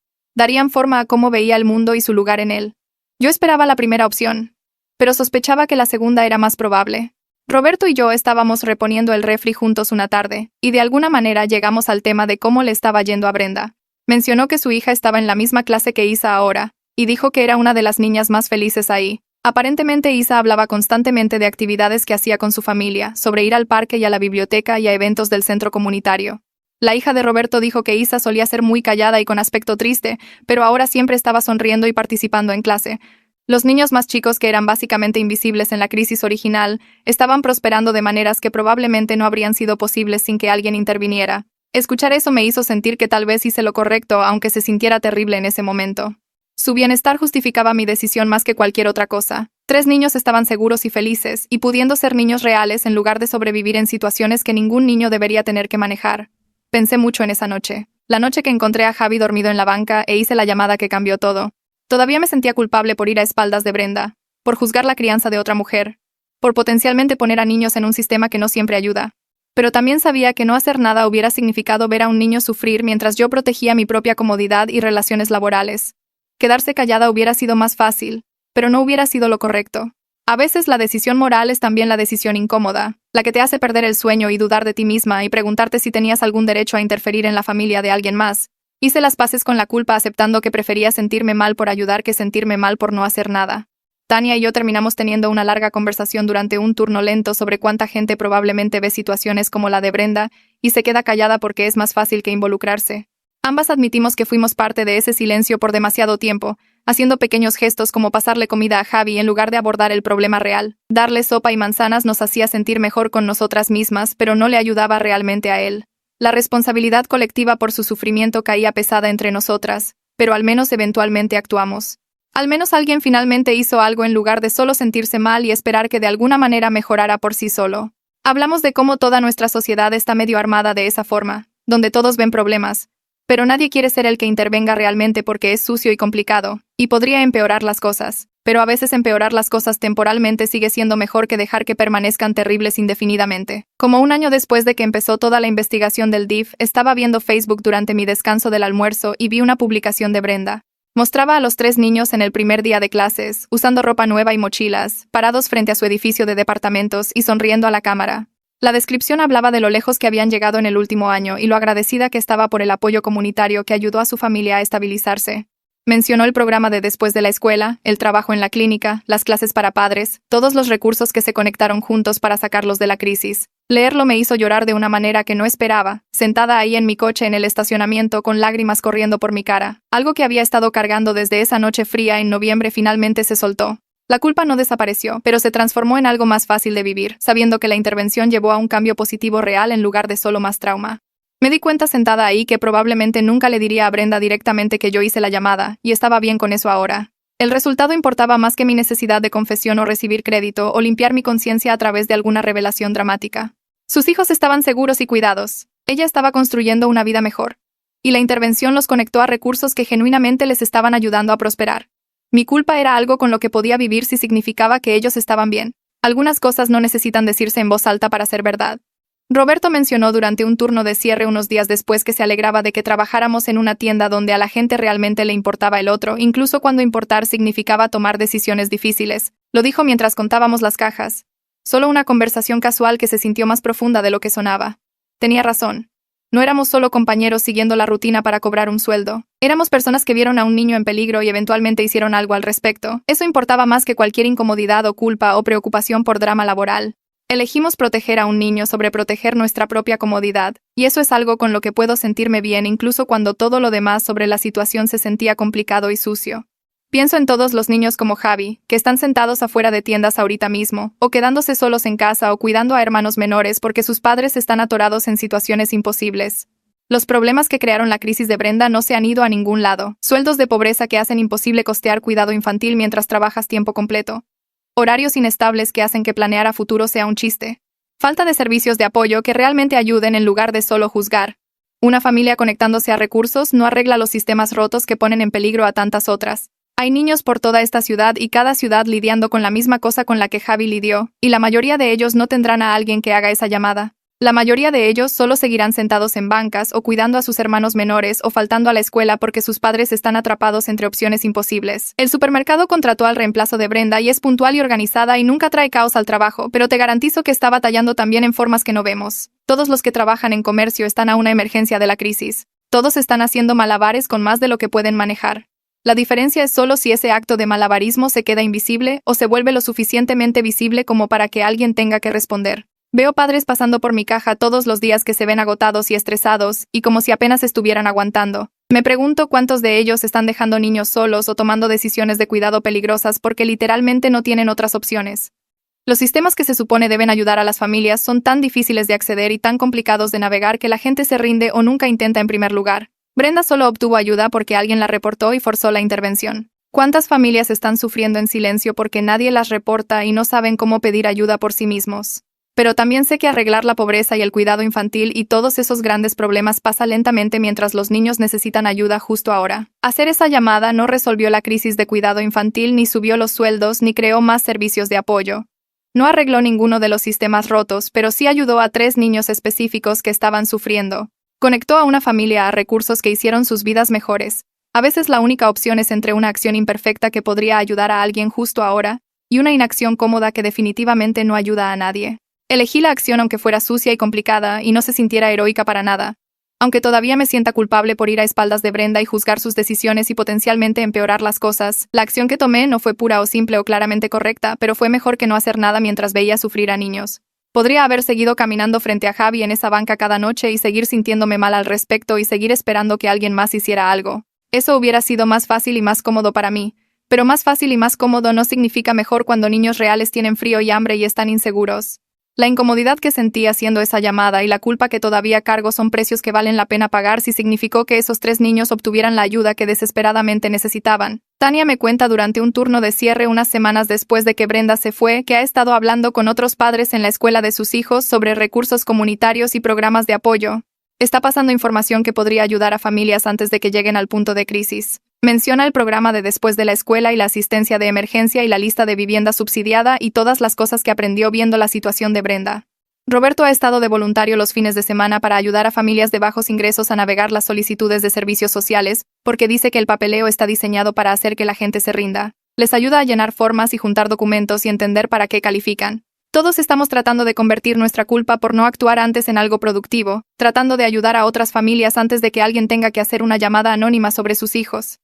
Darían forma a cómo veía el mundo y su lugar en él. Yo esperaba la primera opción, pero sospechaba que la segunda era más probable. Roberto y yo estábamos reponiendo el refri juntos una tarde, y de alguna manera llegamos al tema de cómo le estaba yendo a Brenda. Mencionó que su hija estaba en la misma clase que Isa ahora, y dijo que era una de las niñas más felices ahí. Aparentemente Isa hablaba constantemente de actividades que hacía con su familia, sobre ir al parque y a la biblioteca y a eventos del centro comunitario. La hija de Roberto dijo que Isa solía ser muy callada y con aspecto triste, pero ahora siempre estaba sonriendo y participando en clase. Los niños más chicos, que eran básicamente invisibles en la crisis original, estaban prosperando de maneras que probablemente no habrían sido posibles sin que alguien interviniera. Escuchar eso me hizo sentir que tal vez hice lo correcto, aunque se sintiera terrible en ese momento. Su bienestar justificaba mi decisión más que cualquier otra cosa. 3 niños estaban seguros y felices, y pudiendo ser niños reales en lugar de sobrevivir en situaciones que ningún niño debería tener que manejar. Pensé mucho en esa noche. La noche que encontré a Javi dormido en la banca e hice la llamada que cambió todo. Todavía me sentía culpable por ir a espaldas de Brenda, por juzgar la crianza de otra mujer, por potencialmente poner a niños en un sistema que no siempre ayuda. Pero también sabía que no hacer nada hubiera significado ver a un niño sufrir mientras yo protegía mi propia comodidad y relaciones laborales. Quedarse callada hubiera sido más fácil, pero no hubiera sido lo correcto. A veces la decisión moral es también la decisión incómoda, la que te hace perder el sueño y dudar de ti misma y preguntarte si tenías algún derecho a interferir en la familia de alguien más. Hice las paces con la culpa aceptando que prefería sentirme mal por ayudar que sentirme mal por no hacer nada. Tania y yo terminamos teniendo una larga conversación durante un turno lento sobre cuánta gente probablemente ve situaciones como la de Brenda y se queda callada porque es más fácil que involucrarse. Ambas admitimos que fuimos parte de ese silencio por demasiado tiempo, haciendo pequeños gestos como pasarle comida a Javi en lugar de abordar el problema real. Darle sopa y manzanas nos hacía sentir mejor con nosotras mismas, pero no le ayudaba realmente a él. La responsabilidad colectiva por su sufrimiento caía pesada entre nosotras, pero al menos eventualmente actuamos. Al menos alguien finalmente hizo algo en lugar de solo sentirse mal y esperar que de alguna manera mejorara por sí solo. Hablamos de cómo toda nuestra sociedad está medio armada de esa forma, donde todos ven problemas, pero nadie quiere ser el que intervenga realmente porque es sucio y complicado, y podría empeorar las cosas. Pero a veces empeorar las cosas temporalmente sigue siendo mejor que dejar que permanezcan terribles indefinidamente. Como un año después de que empezó toda la investigación del DIF, estaba viendo Facebook durante mi descanso del almuerzo y vi una publicación de Brenda. Mostraba a los 3 niños en el primer día de clases, usando ropa nueva y mochilas, parados frente a su edificio de departamentos y sonriendo a la cámara. La descripción hablaba de lo lejos que habían llegado en el último año y lo agradecida que estaba por el apoyo comunitario que ayudó a su familia a estabilizarse. Mencionó el programa de después de la escuela, el trabajo en la clínica, las clases para padres, todos los recursos que se conectaron juntos para sacarlos de la crisis. Leerlo me hizo llorar de una manera que no esperaba, sentada ahí en mi coche en el estacionamiento con lágrimas corriendo por mi cara. Algo que había estado cargando desde esa noche fría en noviembre finalmente se soltó. La culpa no desapareció, pero se transformó en algo más fácil de vivir, sabiendo que la intervención llevó a un cambio positivo real en lugar de solo más trauma. Me di cuenta sentada ahí que probablemente nunca le diría a Brenda directamente que yo hice la llamada, y estaba bien con eso ahora. El resultado importaba más que mi necesidad de confesión o recibir crédito o limpiar mi conciencia a través de alguna revelación dramática. Sus hijos estaban seguros y cuidados. Ella estaba construyendo una vida mejor. Y la intervención los conectó a recursos que genuinamente les estaban ayudando a prosperar. Mi culpa era algo con lo que podía vivir si significaba que ellos estaban bien. Algunas cosas no necesitan decirse en voz alta para ser verdad. Roberto mencionó durante un turno de cierre unos días después que se alegraba de que trabajáramos en una tienda donde a la gente realmente le importaba el otro, incluso cuando importar significaba tomar decisiones difíciles. Lo dijo mientras contábamos las cajas. Solo una conversación casual que se sintió más profunda de lo que sonaba. Tenía razón. No éramos solo compañeros siguiendo la rutina para cobrar un sueldo. Éramos personas que vieron a un niño en peligro y eventualmente hicieron algo al respecto. Eso importaba más que cualquier incomodidad o culpa o preocupación por drama laboral. Elegimos proteger a un niño sobre proteger nuestra propia comodidad, y eso es algo con lo que puedo sentirme bien incluso cuando todo lo demás sobre la situación se sentía complicado y sucio. Pienso en todos los niños como Javi, que están sentados afuera de tiendas ahorita mismo, o quedándose solos en casa o cuidando a hermanos menores porque sus padres están atorados en situaciones imposibles. Los problemas que crearon la crisis de Brenda no se han ido a ningún lado. Sueldos de pobreza que hacen imposible costear cuidado infantil mientras trabajas tiempo completo. Horarios inestables que hacen que planear a futuro sea un chiste. Falta de servicios de apoyo que realmente ayuden en lugar de solo juzgar. Una familia conectándose a recursos no arregla los sistemas rotos que ponen en peligro a tantas otras. Hay niños por toda esta ciudad y cada ciudad lidiando con la misma cosa con la que Javi lidió, y la mayoría de ellos no tendrán a alguien que haga esa llamada. La mayoría de ellos solo seguirán sentados en bancas o cuidando a sus hermanos menores o faltando a la escuela porque sus padres están atrapados entre opciones imposibles. El supermercado contrató al reemplazo de Brenda y es puntual y organizada y nunca trae caos al trabajo, pero te garantizo que está batallando también en formas que no vemos. Todos los que trabajan en comercio están a una emergencia de la crisis. Todos están haciendo malabares con más de lo que pueden manejar. La diferencia es solo si ese acto de malabarismo se queda invisible o se vuelve lo suficientemente visible como para que alguien tenga que responder. Veo padres pasando por mi caja todos los días que se ven agotados y estresados, y como si apenas estuvieran aguantando. Me pregunto cuántos de ellos están dejando niños solos o tomando decisiones de cuidado peligrosas porque literalmente no tienen otras opciones. Los sistemas que se supone deben ayudar a las familias son tan difíciles de acceder y tan complicados de navegar que la gente se rinde o nunca intenta en primer lugar. Brenda solo obtuvo ayuda porque alguien la reportó y forzó la intervención. ¿Cuántas familias están sufriendo en silencio porque nadie las reporta y no saben cómo pedir ayuda por sí mismos? Pero también sé que arreglar la pobreza y el cuidado infantil y todos esos grandes problemas pasa lentamente mientras los niños necesitan ayuda justo ahora. Hacer esa llamada no resolvió la crisis de cuidado infantil, ni subió los sueldos, ni creó más servicios de apoyo. No arregló ninguno de los sistemas rotos, pero sí ayudó a 3 niños específicos que estaban sufriendo. Conectó a una familia a recursos que hicieron sus vidas mejores. A veces la única opción es entre una acción imperfecta que podría ayudar a alguien justo ahora, y una inacción cómoda que definitivamente no ayuda a nadie. Elegí la acción aunque fuera sucia y complicada y no se sintiera heroica para nada. Aunque todavía me sienta culpable por ir a espaldas de Brenda y juzgar sus decisiones y potencialmente empeorar las cosas, la acción que tomé no fue pura o simple o claramente correcta, pero fue mejor que no hacer nada mientras veía sufrir a niños. Podría haber seguido caminando frente a Javi en esa banca cada noche y seguir sintiéndome mal al respecto y seguir esperando que alguien más hiciera algo. Eso hubiera sido más fácil y más cómodo para mí. Pero más fácil y más cómodo no significa mejor cuando niños reales tienen frío y hambre y están inseguros. La incomodidad que sentí haciendo esa llamada y la culpa que todavía cargo son precios que valen la pena pagar si significó que esos 3 niños obtuvieran la ayuda que desesperadamente necesitaban. Tania me cuenta durante un turno de cierre unas semanas después de que Brenda se fue que ha estado hablando con otros padres en la escuela de sus hijos sobre recursos comunitarios y programas de apoyo. Está pasando información que podría ayudar a familias antes de que lleguen al punto de crisis. Menciona el programa de después de la escuela y la asistencia de emergencia y la lista de vivienda subsidiada y todas las cosas que aprendió viendo la situación de Brenda. Roberto ha estado de voluntario los fines de semana para ayudar a familias de bajos ingresos a navegar las solicitudes de servicios sociales, porque dice que el papeleo está diseñado para hacer que la gente se rinda. Les ayuda a llenar formas y juntar documentos y entender para qué califican. Todos estamos tratando de convertir nuestra culpa por no actuar antes en algo productivo, tratando de ayudar a otras familias antes de que alguien tenga que hacer una llamada anónima sobre sus hijos.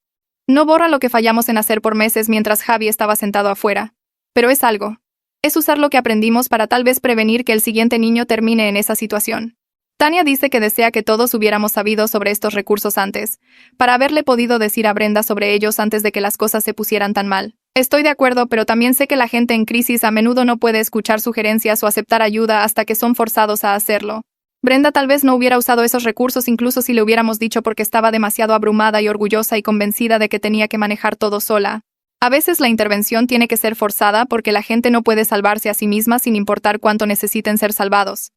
No borra lo que fallamos en hacer por meses mientras Javi estaba sentado afuera. Pero es algo. Es usar lo que aprendimos para tal vez prevenir que el siguiente niño termine en esa situación. Tania dice que desea que todos hubiéramos sabido sobre estos recursos antes, para haberle podido decir a Brenda sobre ellos antes de que las cosas se pusieran tan mal. Estoy de acuerdo, pero también sé que la gente en crisis a menudo no puede escuchar sugerencias o aceptar ayuda hasta que son forzados a hacerlo. Brenda tal vez no hubiera usado esos recursos incluso si le hubiéramos dicho porque estaba demasiado abrumada y orgullosa y convencida de que tenía que manejar todo sola. A veces la intervención tiene que ser forzada porque la gente no puede salvarse a sí misma sin importar cuánto necesiten ser salvados.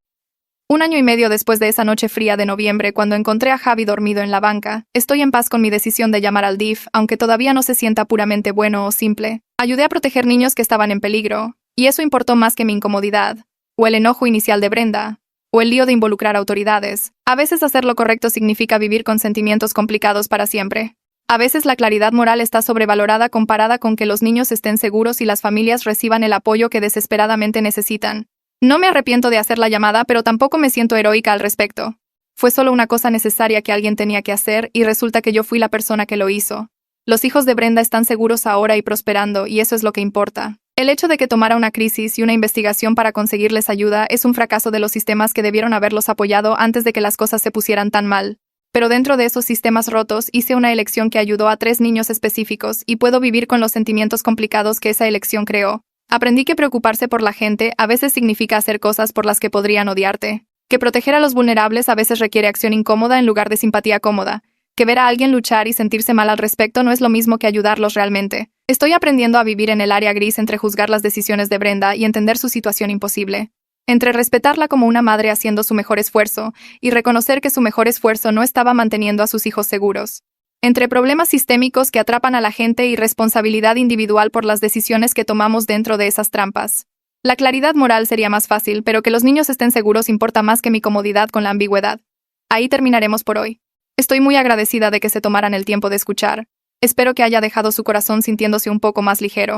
1 año y medio después de esa noche fría de noviembre, cuando encontré a Javi dormido en la banca, estoy en paz con mi decisión de llamar al DIF, aunque todavía no se sienta puramente bueno o simple. Ayudé a proteger niños que estaban en peligro, y eso importó más que mi incomodidad, o el enojo inicial de Brenda, o el lío de involucrar autoridades. A veces hacer lo correcto significa vivir con sentimientos complicados para siempre. A veces la claridad moral está sobrevalorada comparada con que los niños estén seguros y las familias reciban el apoyo que desesperadamente necesitan. No me arrepiento de hacer la llamada, pero tampoco me siento heroica al respecto. Fue solo una cosa necesaria que alguien tenía que hacer y resulta que yo fui la persona que lo hizo. Los hijos de Brenda están seguros ahora y prosperando, y eso es lo que importa. El hecho de que tomara una crisis y una investigación para conseguirles ayuda es un fracaso de los sistemas que debieron haberlos apoyado antes de que las cosas se pusieran tan mal. Pero dentro de esos sistemas rotos hice una elección que ayudó a 3 niños específicos y puedo vivir con los sentimientos complicados que esa elección creó. Aprendí que preocuparse por la gente a veces significa hacer cosas por las que podrían odiarte, que proteger a los vulnerables a veces requiere acción incómoda en lugar de simpatía cómoda, que ver a alguien luchar y sentirse mal al respecto no es lo mismo que ayudarlos realmente. Estoy aprendiendo a vivir en el área gris entre juzgar las decisiones de Brenda y entender su situación imposible, entre respetarla como una madre haciendo su mejor esfuerzo y reconocer que su mejor esfuerzo no estaba manteniendo a sus hijos seguros. Entre problemas sistémicos que atrapan a la gente y responsabilidad individual por las decisiones que tomamos dentro de esas trampas. La claridad moral sería más fácil, pero que los niños estén seguros importa más que mi comodidad con la ambigüedad. Ahí terminaremos por hoy. Estoy muy agradecida de que se tomaran el tiempo de escuchar. Espero que haya dejado su corazón sintiéndose un poco más ligero.